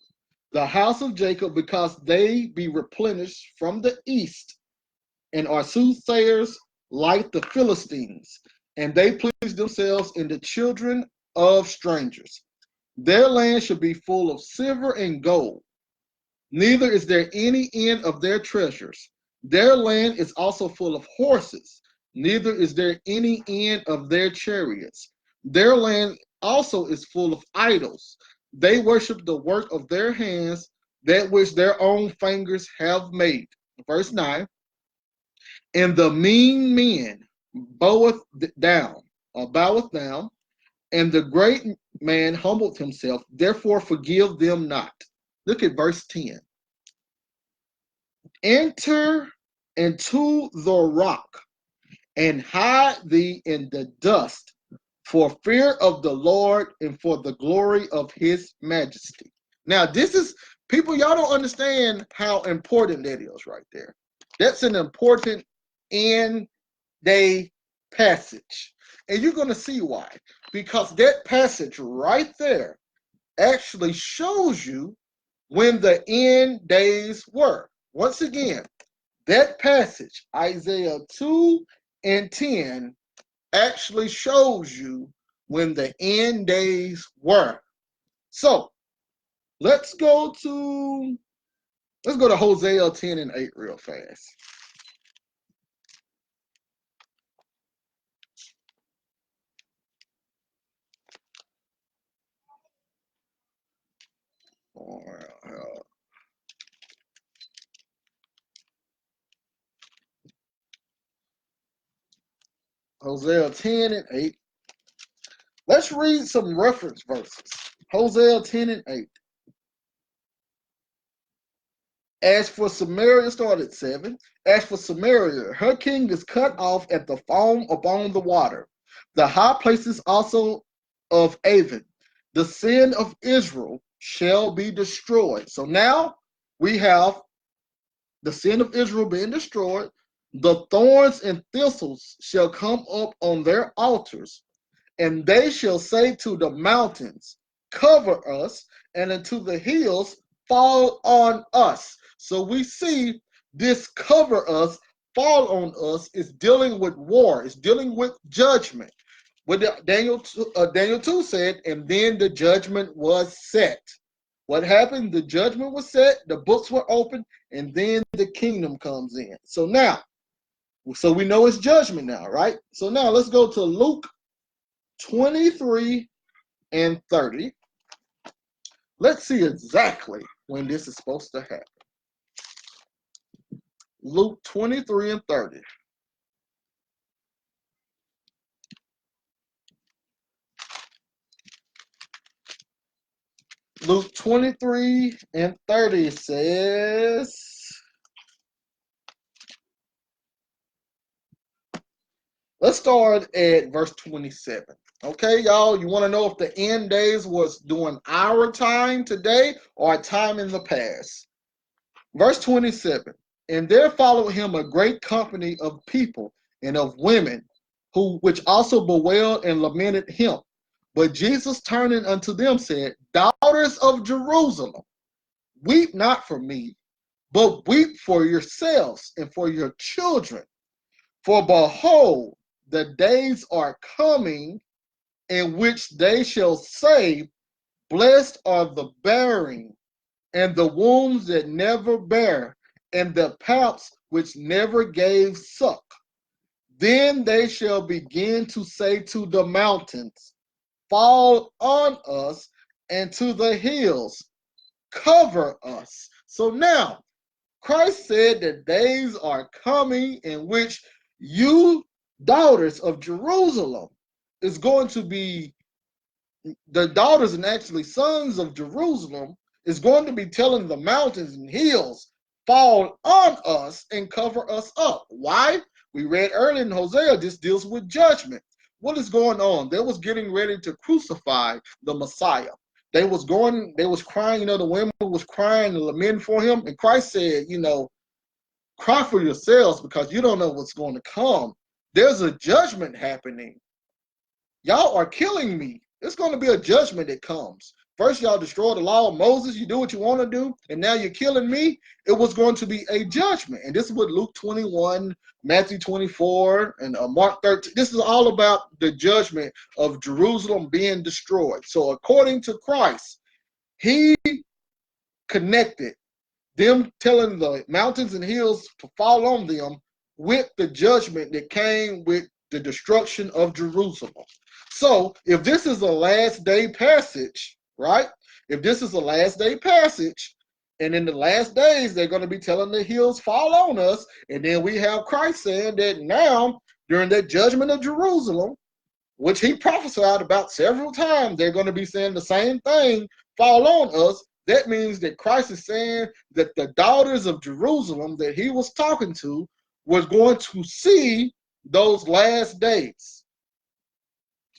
A: the house of Jacob, because they be replenished from the east, and are soothsayers like the Philistines, and they please themselves in the children of strangers. Their land shall be full of silver and gold, neither is there any end of their treasures. Their land is also full of horses, neither is there any end of their chariots. Their land also is full of idols. They worship the work of their hands, that which their own fingers have made. Verse 9. And the mean man boweth down, and the great man humbled himself, therefore forgive them not. Look at verse 10. Enter into the rock, and hide thee in the dust, for fear of the Lord and for the glory of his majesty. Now, this is, people, y'all don't understand how important that is right there. That's an important end day passage. And you're going to see why. Because that passage right there actually shows you when the end days were. Once again, that passage, Isaiah 2 and 10, actually shows you when the end days were. So let's go to Hosea 10 and 8 real fast. Hosea 10 and 8. Let's read some reference verses. Hosea 10 and 8. As for Samaria, start at 7. As for Samaria, her king is cut off at the foam upon the water. The high places also of Avon. The sin of Israel shall be destroyed. So now we have the sin of Israel being destroyed. The thorns and thistles shall come up on their altars, and they shall say to the mountains, cover us, and unto the hills, fall on us. So we see this cover us, fall on us is dealing with war, it's dealing with judgment. What Daniel 2 said, and then the judgment was set. What happened? The judgment was set, the books were opened, and then the kingdom comes in. So we know it's judgment now, right? So now let's go to Luke 23 and 30. Let's see exactly when this is supposed to happen. Luke 23 and 30. Luke 23 and 30 says, Let's start at verse 27. Okay, y'all, you want to know if the end days was during our time today or a time in the past? Verse 27. And there followed him a great company of people and of women, which also bewailed and lamented him. But Jesus turning unto them said, Daughters of Jerusalem, weep not for me, but weep for yourselves and for your children. For behold, the days are coming in which they shall say, Blessed are the bearing, and the wombs that never bare, and the paps which never gave suck. Then they shall begin to say to the mountains, Fall on us, and to the hills, cover us. So now, Christ said that days are coming in which you, daughters of Jerusalem, is going to be the daughters and actually sons of Jerusalem is going to be telling the mountains and hills, fall on us and cover us up. Why? We read earlier in Hosea, this deals with judgment. What is going on? They was getting ready to crucify the Messiah. They was crying, the women was crying and lamenting for him. And Christ said, cry for yourselves because you don't know what's going to come. There's a judgment happening. Y'all are killing me. It's going to be a judgment that comes. First, y'all destroy the law of Moses. You do what you want to do, and now you're killing me. It was going to be a judgment. And this is what Luke 21, Matthew 24, and Mark 13. This is all about the judgment of Jerusalem being destroyed. So according to Christ, he connected them telling the mountains and hills to fall on them with the judgment that came with the destruction of Jerusalem. So if this is a last day passage, right? If this is a last day passage, and in the last days they're going to be telling the hills fall on us, and then we have Christ saying that now during that judgment of Jerusalem, which he prophesied about several times, they're going to be saying the same thing, fall on us. That means that Christ is saying that the daughters of Jerusalem that he was talking to was going to see those last days.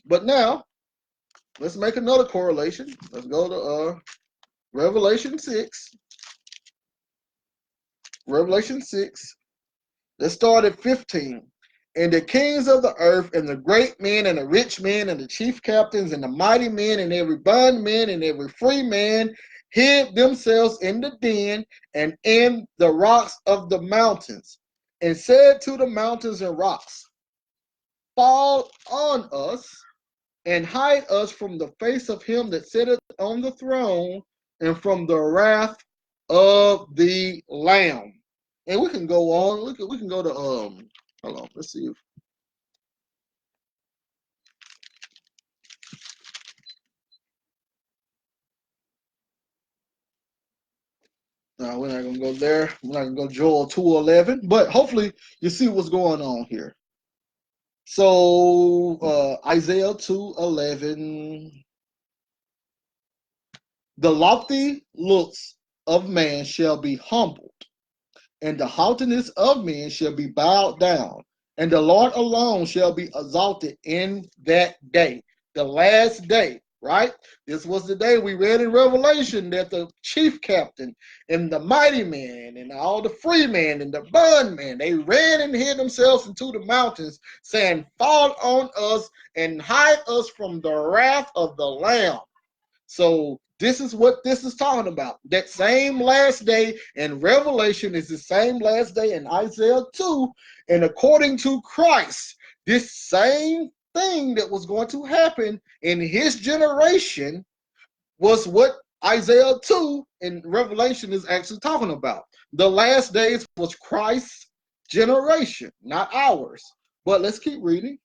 A: But now, let's make another correlation. Let's go to Revelation 6. Revelation 6. Let's start at 15. And the kings of the earth, and the great men, and the rich men, and the chief captains, and the mighty men, and every bondman, and every free man, hid themselves in the den and in the rocks of the mountains, and said to the mountains and rocks, Fall on us, and hide us from the face of him that sitteth on the throne, and from the wrath of the Lamb. And we can go on. We can go to hold on. Let's see. No, we're not gonna go there. We're not gonna go Joel 2:11. But hopefully you see what's going on here. So Isaiah 2:11. The lofty looks of man shall be humbled, and the haughtiness of men shall be bowed down, and the Lord alone shall be exalted in that day, the last day, right? This was the day we read in Revelation that the chief captain and the mighty man and all the free men and the bondmen, they ran and hid themselves into the mountains, saying, Fall on us and hide us from the wrath of the Lamb. So this is what this is talking about. That same last day in Revelation is the same last day in Isaiah 2. And according to Christ, this same thing that was going to happen in his generation was what Isaiah 2 in Revelation is actually talking about. The last days was Christ's generation, not ours. But let's keep reading.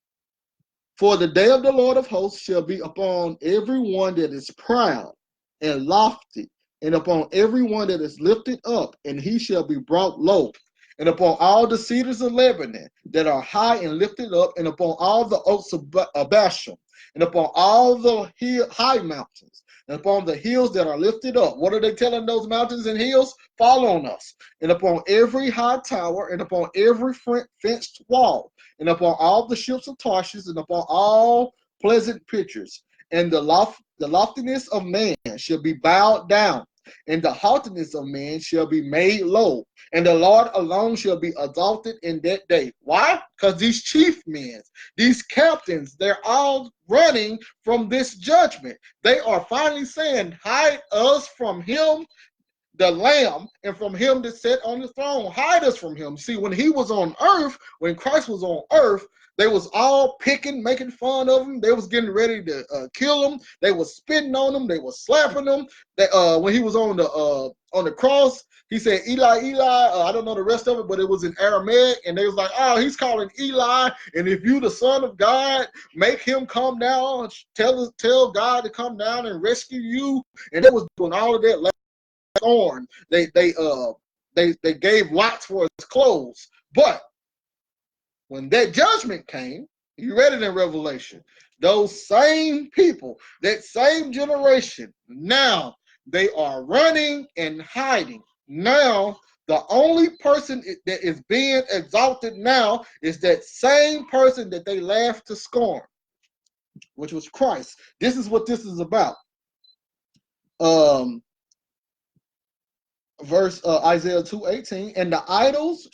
A: For the day of the Lord of hosts shall be upon every one that is proud and lofty, and upon every one that is lifted up, and he shall be brought low, and upon all the cedars of Lebanon that are high and lifted up, and upon all the oaks of Bashan, and upon all the high mountains. and upon the hills that are lifted up. What are they telling those mountains and hills? Fall on us. And upon every high tower, and upon every fenced wall, and upon all the ships of Tarshish, and upon all pleasant pictures. And the loftiness of man shall be bowed down, and the haughtiness of man shall be made low, and the Lord alone shall be exalted in that day. Why? Because these chief men, these captains, they're all running from this judgment. They are finally saying, hide us from him, the Lamb, and from him that sat on the throne. Hide us from him. See, when he was on earth, when Christ was on earth, they was all picking, making fun of him. They was getting ready to kill him. They was spitting on him. They was slapping him. They, when he was on the cross, he said, Eli, Eli. I don't know the rest of it, but it was in Aramaic, and they was like, oh, he's calling Eli. And if you the Son of God, make him come down. Tell God to come down and rescue you. And they was doing all of that. On they gave lots for his clothes, but when that judgment came, you read it in Revelation, those same people, that same generation, now they are running and hiding. Now the only person that is being exalted now is that same person that they laughed to scorn, which was Christ. This is what this is about. Isaiah 2:18, and the idols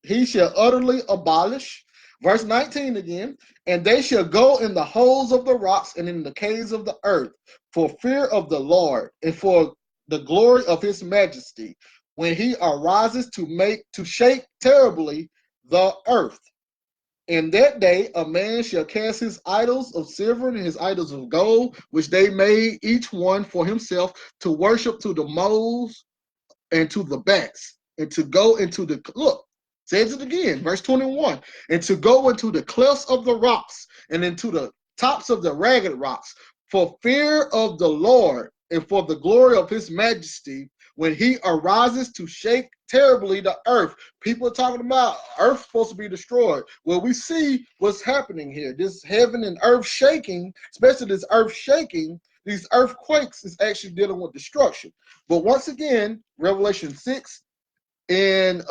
A: he shall utterly abolish. Verse 19 again, and they shall go in the holes of the rocks and in the caves of the earth, for fear of the Lord and for the glory of his majesty, when he arises to shake terribly the earth. In that day a man shall cast his idols of silver and his idols of gold, which they made each one for himself, to worship to the moles and to the backs, and to go into the, look, says it again, verse 21, and to go into the clefts of the rocks and into the tops of the ragged rocks, for fear of the Lord and for the glory of his majesty, when he arises to shake terribly the earth. People are talking about earth supposed to be destroyed. Well, we see what's happening here. This heaven and earth shaking, especially this earth shaking, these earthquakes is actually dealing with destruction. But once again, Revelation 6 and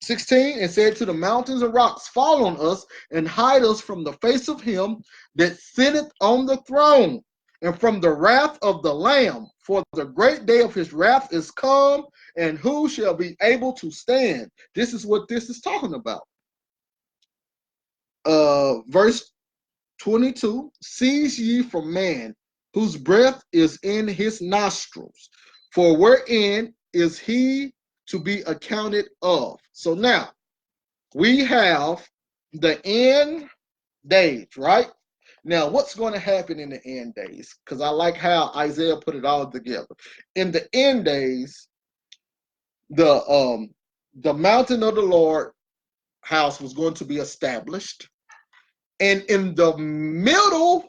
A: 16, and said to the mountains and rocks, fall on us and hide us from the face of him that sitteth on the throne and from the wrath of the Lamb. For the great day of his wrath is come, and who shall be able to stand? This is what this is talking about. Verse 22, cease ye from man, whose breath is in his nostrils, for wherein is he to be accounted of? So now we have the end days, right? Now, what's going to happen in the end days? Because I like how Isaiah put it all together. In the end days, the mountain of the Lord house was going to be established, and in the middle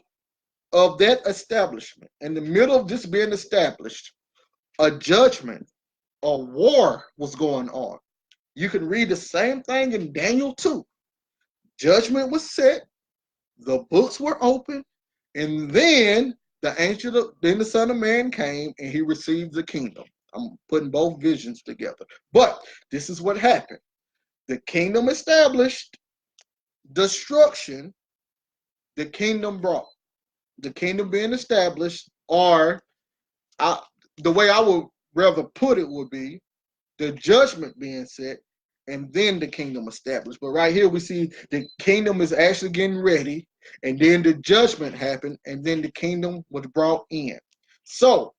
A: of that establishment, in the middle of this being established, a judgment, a war was going on. You can read the same thing in Daniel 2. Judgment was set, the books were open, and then then the Son of Man came and he received the kingdom. I'm putting both visions together. But this is what happened. The kingdom established, destruction, the kingdom brought. The kingdom being established, or the way I would rather put it would be the judgment being set, and then the kingdom established. But right here we see the kingdom is actually getting ready, and then the judgment happened, and then the kingdom was brought in. So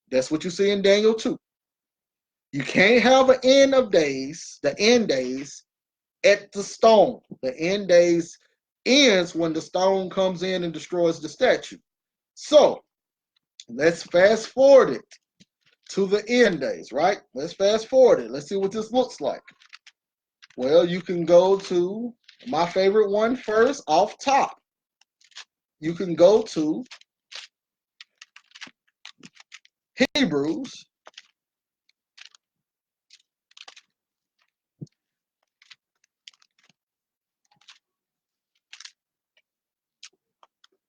A: that's what you see in Daniel 2. You can't have an end of days, the end days, at the stone. The end days ends when the stone comes in and destroys the statue. So let's fast forward it to the end days, right? Let's fast forward it. Let's see what this looks like. Well, you can go to my favorite one first, off top. You can go to Hebrews.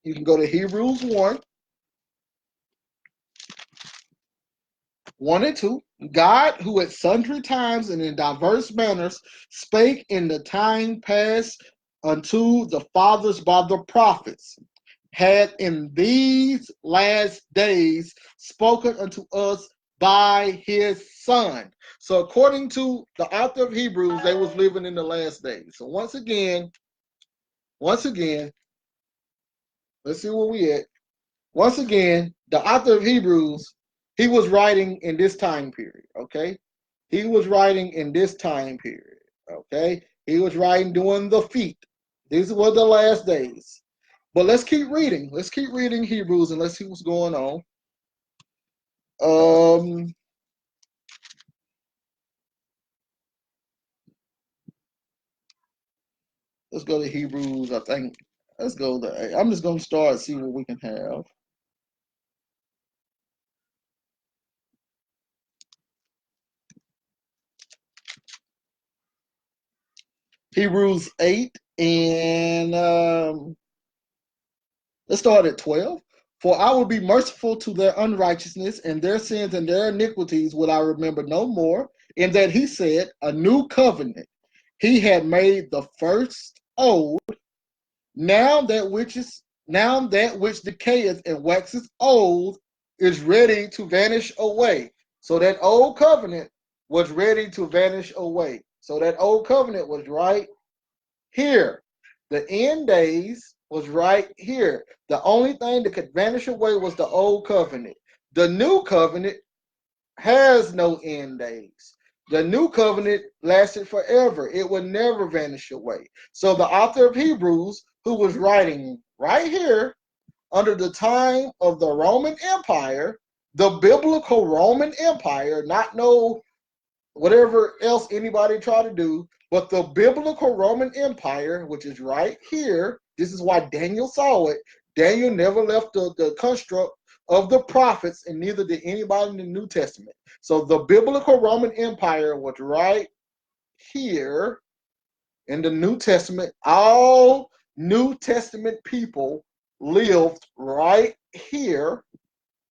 A: You can go to Hebrews 1. 1 and 2. God, who at sundry times and in diverse manners spake in the time past unto the fathers by the prophets, had in these last days spoken unto us by his Son. So according to the author of Hebrews, they was living in the last days. So once again, let's see where we at. Once again, the author of Hebrews, he was writing in this time period, okay? He was writing in this time period, okay? He was writing during the feast. These were the last days. But let's keep reading. Let's keep reading Hebrews and let's see what's going on. Let's go to Hebrews, I think. Let's go to, I'm just going to start see what we can have. Hebrews 8 and let's start at 12. For I will be merciful to their unrighteousness, and their sins and their iniquities will I remember no more. In that he said, a new covenant. He had made the first old. Now that which decayeth and waxes old is ready to vanish away. So that old covenant was ready to vanish away. So that old covenant was right here. The end days was right here. The only thing that could vanish away was the old covenant. The new covenant has no end days. The new covenant lasted forever. It will never vanish away. So the author of Hebrews, who was writing right here under the time of the Roman Empire, the biblical Roman Empire, not no whatever else anybody try to do, but the biblical Roman Empire, which is right here. This is why Daniel saw it. Daniel never left the construct of the prophets, and neither did anybody in the New Testament. So the biblical Roman Empire was right here in the New Testament. All New Testament people lived right here.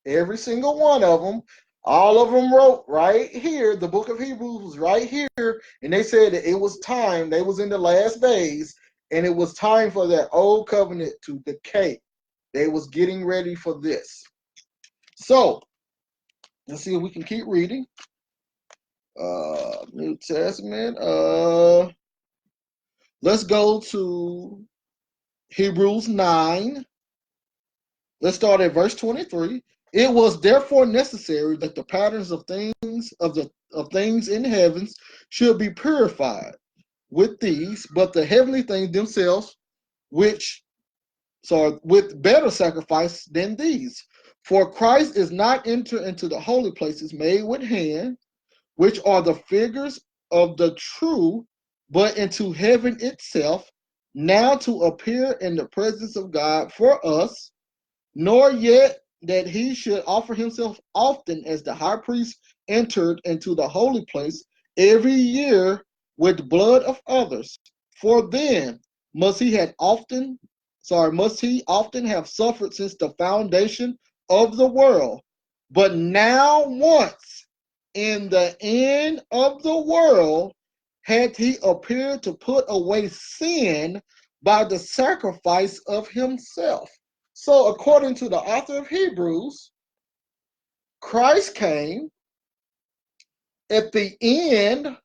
A: Every single one of them. All of them wrote right here. The book of Hebrews was right here. And they said that it was time. They was in the last days. And it was time for that old covenant to decay. They was getting ready for this. So, let's see if we can keep reading. New Testament. Let's go to Hebrews 9. Let's start at verse 23. It was therefore necessary that the patterns of things of things in heavens should be purified with these, but the heavenly things themselves, with better sacrifice than these. For Christ is not entered into the holy places made with hand, which are the figures of the true, but into heaven itself, now to appear in the presence of God for us, nor yet that he should offer himself often, as the high priest entered into the holy place every year with blood of others. For then must he often have suffered since the foundation of the world. But now once in the end of the world hath he appeared to put away sin by the sacrifice of himself. So according to the author of Hebrews, Christ came at the end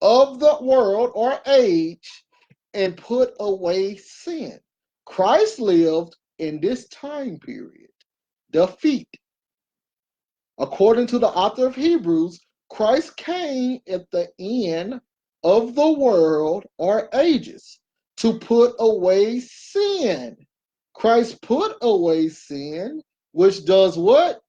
A: of the world or age and put away sin. Christ lived in this time period, the feet. According to the author of Hebrews, Christ came at the end of the world or ages to put away sin. Christ put away sin, which does what?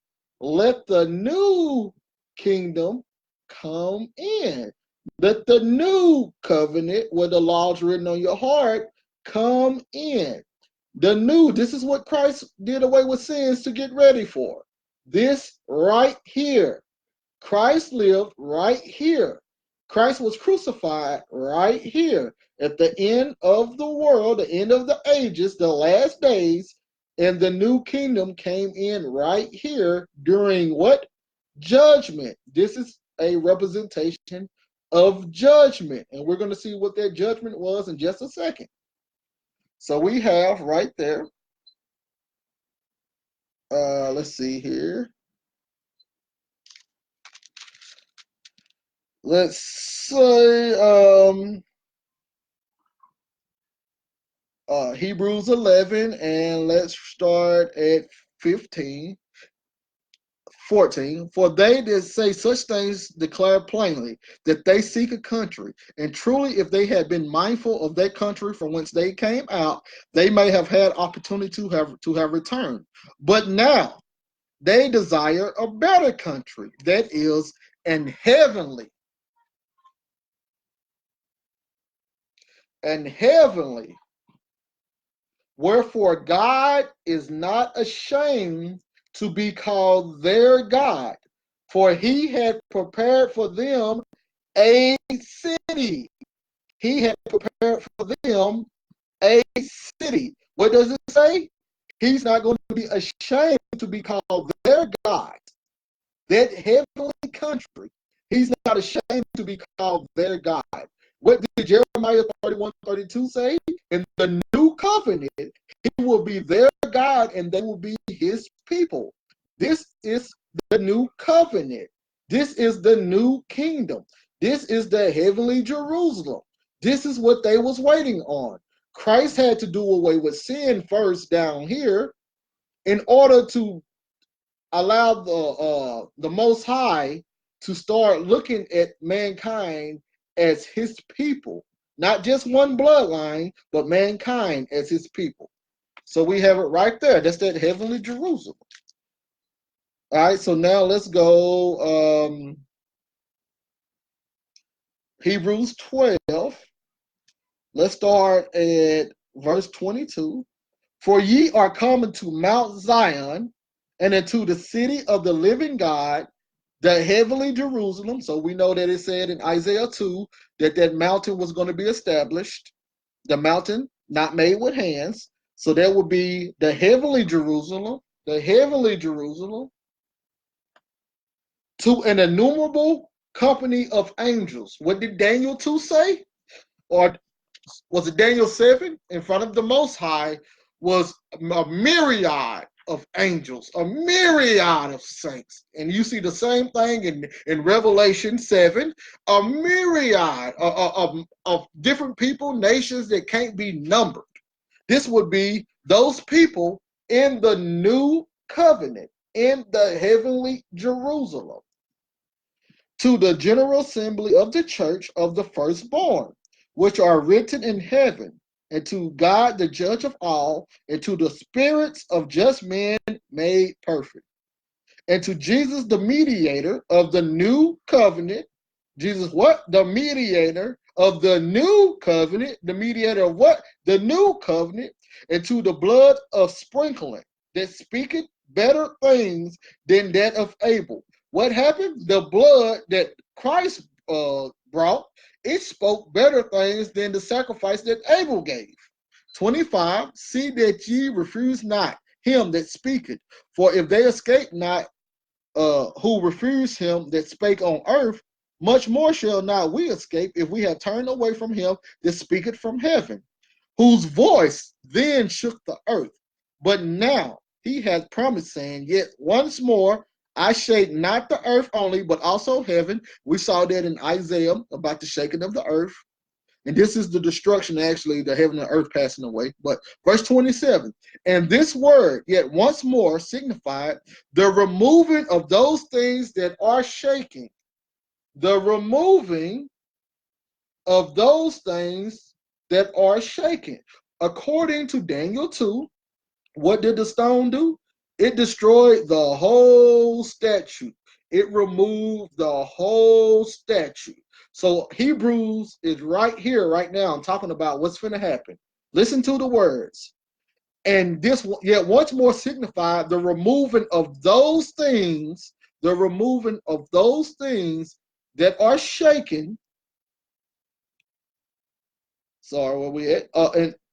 A: Let the new kingdom come in. Let the new covenant, where the laws written on your heart, come in. This is what Christ did away with sins to get ready for. This right here. Christ lived right here. Christ was crucified right here. At the end of the world, the end of the ages, the last days, and the new kingdom came in right here during what? judgment. This is a representation of judgment. And we're going to see what that judgment was in just a second. So we have right there, let's see here. Let's say Hebrews 11, and let's start at 15. 14, for they that say such things declare plainly that they seek a country. And truly, if they had been mindful of that country from whence they came out, they may have had opportunity to have returned. But now they desire a better country, that is, an heavenly. And heavenly. Wherefore God is not ashamed to be called their God, for he had prepared for them a city. He had prepared for them a city. What does it say? He's not going to be ashamed to be called their God. That heavenly country, he's not ashamed to be called their God. What did Jeremiah 31:32 say? In the new covenant, he will be their God and they will be his people. This is the new covenant. This is the new kingdom. This is the heavenly Jerusalem. This is what they was waiting on. Christ had to do away with sin first down here in order to allow the Most High to start looking at mankind as his people, not just one bloodline, but mankind as his people. So we have it right there. That's that heavenly Jerusalem. All right, so now let's go Hebrews 12. Let's start at verse 22. For ye are coming to Mount Zion and into the city of the living God, the heavenly Jerusalem. So we know that it said in Isaiah 2 that that mountain was going to be established. The mountain not made with hands. So that would be the heavenly Jerusalem, to an innumerable company of angels. What did Daniel 2 say? Or was it Daniel 7? In front of the Most High was a myriad of angels, a myriad of saints. And you see the same thing in Revelation 7, a myriad of different people, nations that can't be numbered. This would be those people in the new covenant, in the heavenly Jerusalem, to the general assembly of the church of the firstborn, which are written in heaven, and to God the judge of all, and to the spirits of just men made perfect, and to Jesus the mediator of the new covenant. Jesus what? The mediator of the new covenant. The mediator of what? The new covenant. And to the blood of sprinkling that speaketh better things than that of Abel. What happened? The blood that Christ brought, it spoke better things than the sacrifice that Abel gave. 25, see that ye refuse not him that speaketh, for if they escape not who refuse him that spake on earth, much more shall not we escape if we have turned away from him that speaketh from heaven, whose voice then shook the earth. But now he hath promised, saying, yet once more I shake not the earth only, but also heaven. We saw that in Isaiah about the shaking of the earth. And this is the destruction, actually, the heaven and earth passing away. But verse 27, and this word, yet once more, signified the removing of those things that are shaking. The removing of those things that are shaken. According to Daniel 2, what did the stone do? It destroyed the whole statue. It removed the whole statue. So Hebrews is right here, right now. I'm talking about what's going to happen. Listen to the words. And this yet once more signified the removing of those things, the removing of those things that are shaken. Sorry, where we at?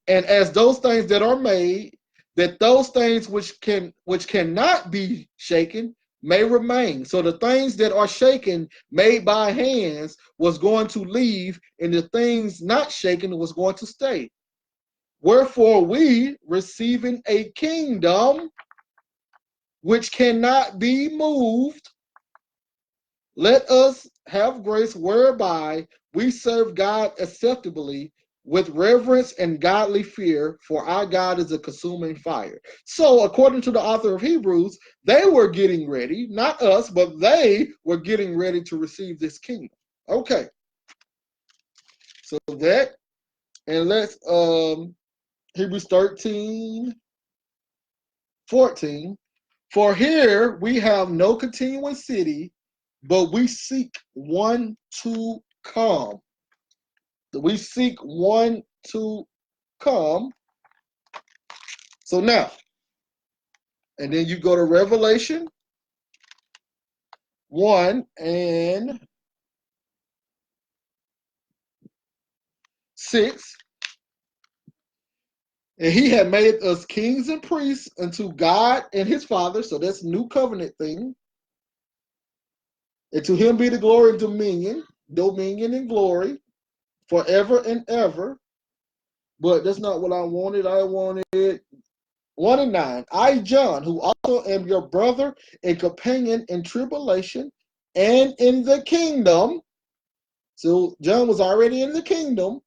A: And as those things that are made, that those things which cannot be shaken may remain. So the things that are shaken, made by hands, was going to leave, and the things not shaken was going to stay. Wherefore we, receiving a kingdom which cannot be moved, let us have grace whereby we serve God acceptably with reverence and godly fear, for our God is a consuming fire. So, according to the author of Hebrews, they were getting ready, not us, but they were getting ready to receive this kingdom. Okay. So that, and let's Hebrews 13:14. For here we have no continuing city, but we seek one to come. We seek one to come. So now, and then you go to Revelation 1:6. And he had made us kings and priests unto God and his Father. So that's new covenant thing. And to him be the glory and dominion and glory forever and ever. But that's not what I wanted. I wanted 1:9. I, John, who also am your brother and companion in tribulation and in the kingdom. So John was already in the kingdom.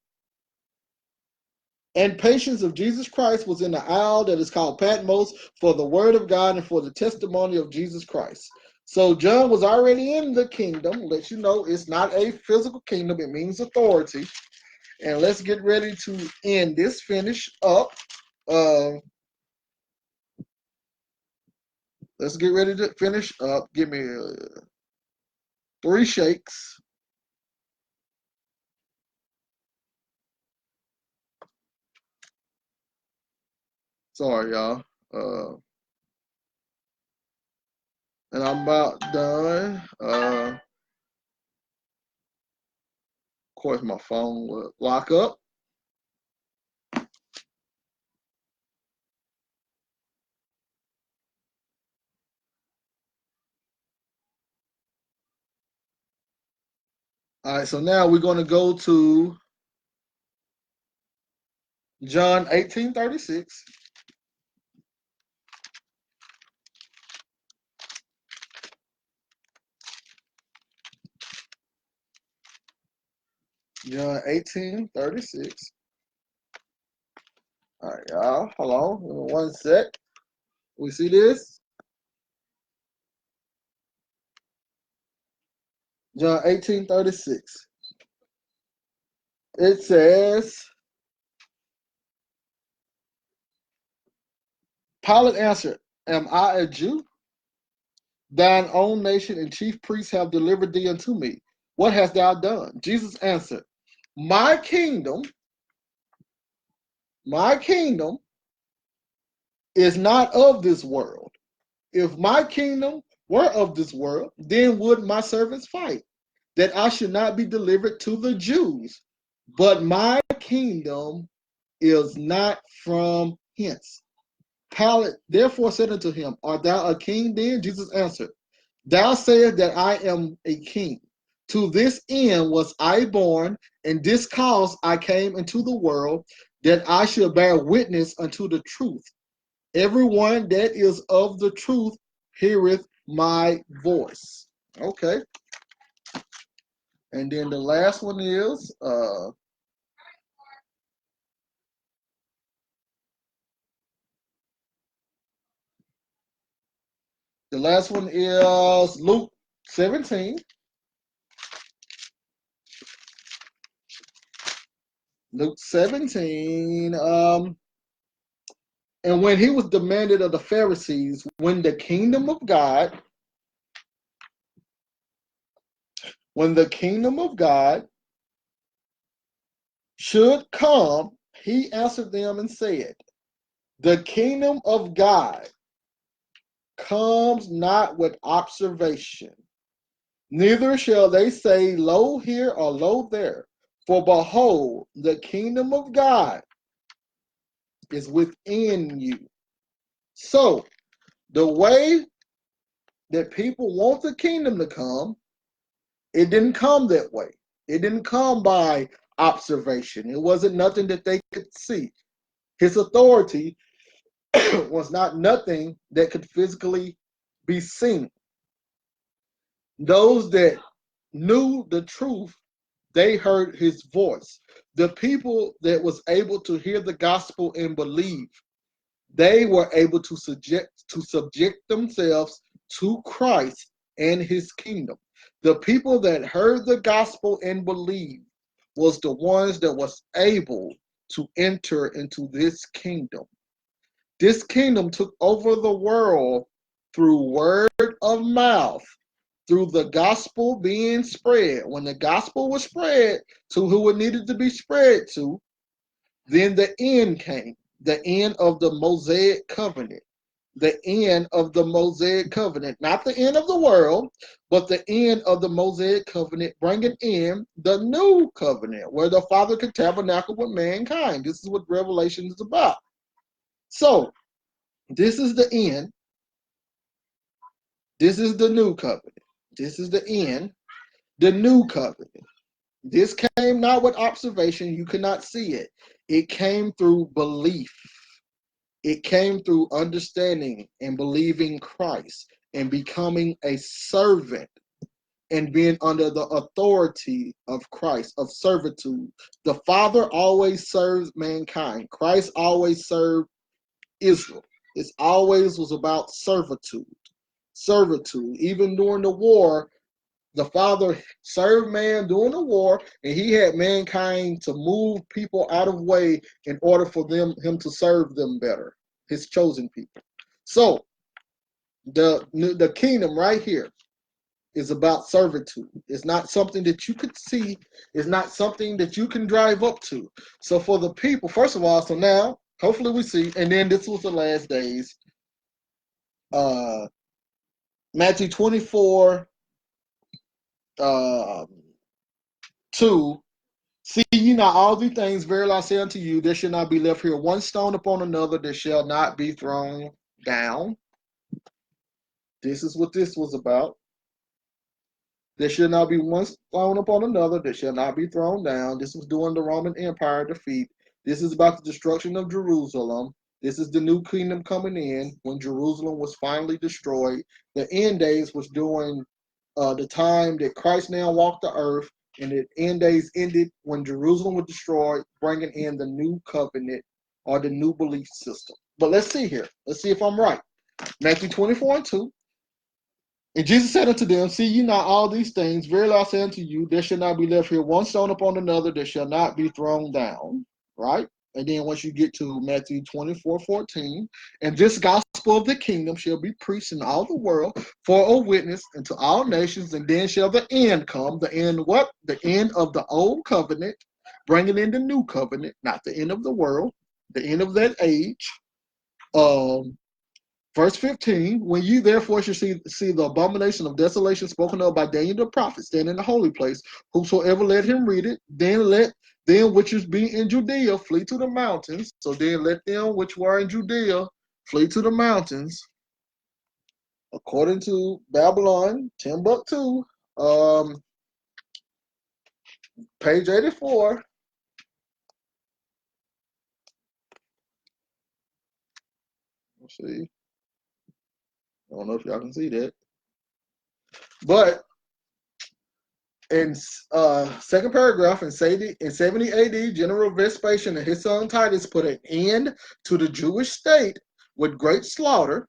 A: And patience of Jesus Christ was in the isle that is called Patmos for the word of God and for the testimony of Jesus Christ. So John was already in the kingdom. Let you know it's not a physical kingdom. It means authority. And let's get ready to end this, finish up. Let's get ready to finish up. Give me 3 shakes. Sorry, y'all. And I'm about done. Of course, my phone will lock up. All right, so now we're going to go to John 18:36. John 18:36. All right, y'all. Hold on. Give me 1 sec. We see this? John 18:36. It says, Pilate answered, Am I a Jew? Thine own nation and chief priests have delivered thee unto me. What hast thou done? Jesus answered, My kingdom is not of this world. If my kingdom were of this world, then would my servants fight, that I should not be delivered to the Jews. But my kingdom is not from hence. Pilate therefore said unto him, Art thou a king then? Jesus answered, Thou sayest that I am a king. To this end was I born, and this cause I came into the world, that I should bear witness unto the truth. Everyone that is of the truth heareth my voice. Okay. And then the last one is Luke 17. Luke 17. And when he was demanded of the Pharisees, when the kingdom of God should come, he answered them and said, The kingdom of God comes not with observation, neither shall they say, Lo here or lo there. For behold, the kingdom of God is within you. So, the way that people want the kingdom to come, it didn't come that way. It didn't come by observation. It wasn't nothing that they could see. His authority was not nothing that could physically be seen. Those that knew the truth, they heard his voice. The people that was able to hear the gospel and believe, they were able to subject themselves to Christ and his kingdom. The people that heard the gospel and believed was the ones that was able to enter into this kingdom. This kingdom took over the world through word of mouth, through the gospel being spread. When the gospel was spread to who it needed to be spread to, then the end came, the end of the Mosaic covenant. The end of the Mosaic covenant, not the end of the world, but the end of the Mosaic covenant, bringing in the new covenant where the Father could tabernacle with mankind. This is what Revelation is about. So, this is the end. This is the new covenant. This is the end, the new covenant. This came not with observation. You could not see it. It came through belief. It came through understanding and believing Christ and becoming a servant and being under the authority of Christ, of servitude. The Father always serves mankind. Christ always served Israel. It always was about servitude. Servitude. Even during the war, the Father served man during the war, and he had mankind to move people out of way in order for him to serve them better, his chosen people. So the kingdom right here is about servitude. It's not something that you could see. It's not something that you can drive up to. So for the people, first of all, so now hopefully we see, and then this was the last days. Matthew 24. 2, see ye not all these things, verily I say unto you, there shall not be left here one stone upon another that shall not be thrown down. This is what this was about. There shall not be one stone upon another that shall not be thrown down. This was during the Roman Empire defeat. This is about the destruction of Jerusalem. This is the new kingdom coming in when Jerusalem was finally destroyed. The end days was during the time that Christ now walked the earth, and the end days ended when Jerusalem was destroyed, bringing in the new covenant or the new belief system. But let's see here. Let's see if I'm right. Matthew 24:2. And Jesus said unto them, see ye not all these things? Verily I say unto you, there shall not be left here one stone upon another that shall not be thrown down. Right? And then once you get to Matthew 24:14, and this gospel of the kingdom shall be preached in all the world for a witness unto all nations, and then shall the end come. The end what? The end of the old covenant, bringing in the new covenant, not the end of the world, the end of that age. Verse 15, when you therefore shall see the abomination of desolation spoken of by Daniel the prophet stand in the holy place, whosoever let him read it, then let them which is be in Judea flee to the mountains. So then let them which were in Judea flee to the mountains. According to Babylon, Timbuktu, page 84. Let's see. I don't know if y'all can see that. But in second paragraph, in 70 AD, General Vespasian and his son Titus put an end to the Jewish state with great slaughter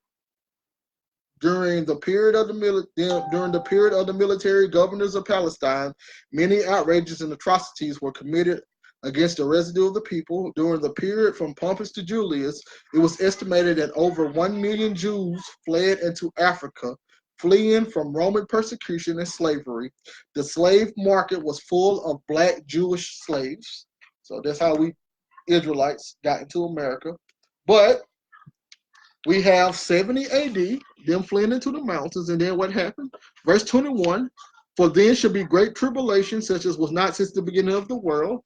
A: during the period of the military governors of Palestine. Many outrages and atrocities were committed against the residue of the people. During the period from Pompus to Julius, it was estimated that over 1 million Jews fled into Africa, fleeing from Roman persecution and slavery. The slave market was full of black Jewish slaves. So that's how we Israelites got into America. But we have 70 AD, them fleeing into the mountains, and then what happened? Verse 21, for then shall be great tribulation, such as was not since the beginning of the world.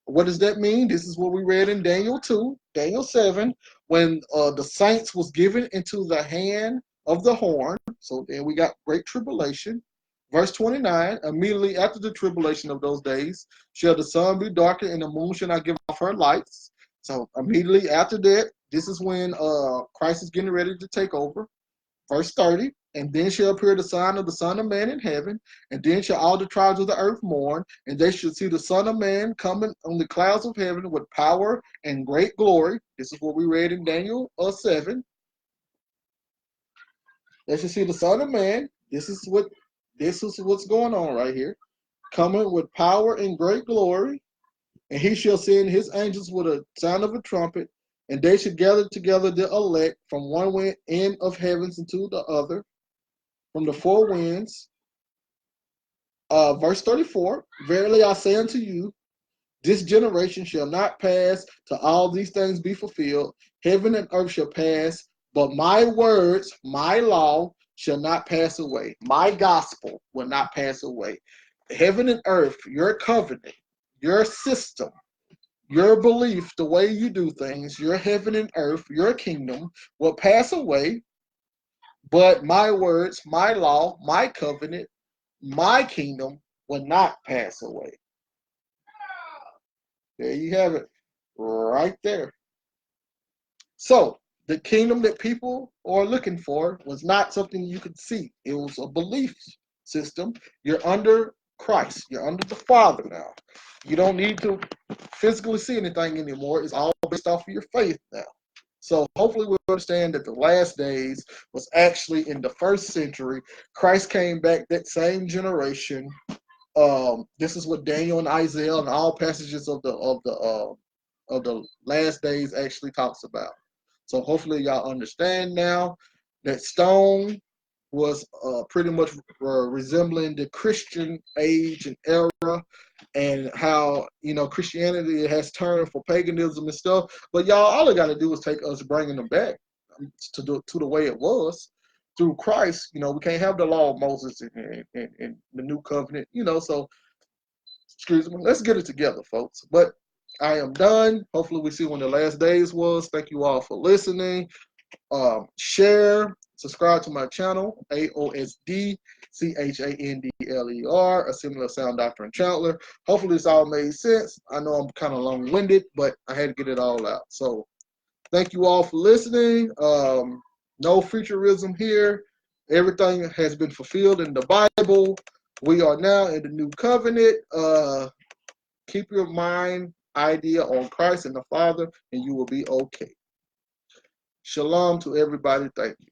A: What does that mean? This is what we read in Daniel 2, Daniel 7, when the saints was given into the hand of the horn. So then we got great tribulation. Verse 29, immediately after the tribulation of those days, shall the sun be darkened and the moon shall not give off her lights. So immediately after that, this is when Christ is getting ready to take over. Verse 30, and then shall appear the sign of the Son of Man in heaven, and then shall all the tribes of the earth mourn, and they shall see the Son of Man coming on the clouds of heaven with power and great glory. This is what we read in Daniel 7. They shall see the Son of Man. This is what's going on right here. Coming with power and great glory, and he shall send his angels with a sound of a trumpet, and they shall gather together the elect from one end of heavens into the other, from the four winds. Verse 34, verily I say unto you, this generation shall not pass till all these things be fulfilled. Heaven and earth shall pass, but my words, my law, shall not pass away. My gospel will not pass away. Heaven and earth, your covenant, your system, your belief, the way you do things, your heaven and earth, your kingdom will pass away, but my words, my law, my covenant, my kingdom will not pass away. There you have it, right there. So, the kingdom that people are looking for was not something you could see. It was a belief system. You're under Christ. You're under the Father now. You don't need to physically see anything anymore. It's all based off of your faith now. So hopefully we'll understand that the last days was actually in the first century. Christ came back that same generation. This is what Daniel and Isaiah and all passages of the last days actually talks about. So hopefully y'all understand now that stone was pretty much resembling the Christian age and era, and how Christianity has turned for paganism and stuff. But y'all, all it got to do is take us bringing them back to the way it was through Christ. We can't have the law of Moses and the new covenant. So excuse me, let's get it together, folks. But I am done. Hopefully we see when the last days was. Thank you all for listening. Share, subscribe to my channel, AOSD-Chandler, a similar sound doctrine Chandler. Hopefully this all made sense. I know I'm kind of long-winded, but I had to get it all out. So thank you all for listening. No futurism here. Everything has been fulfilled in the Bible. We are now in the new covenant. Keep your mind idea on Christ and the Father, and you will be okay. Shalom to everybody. Thank you.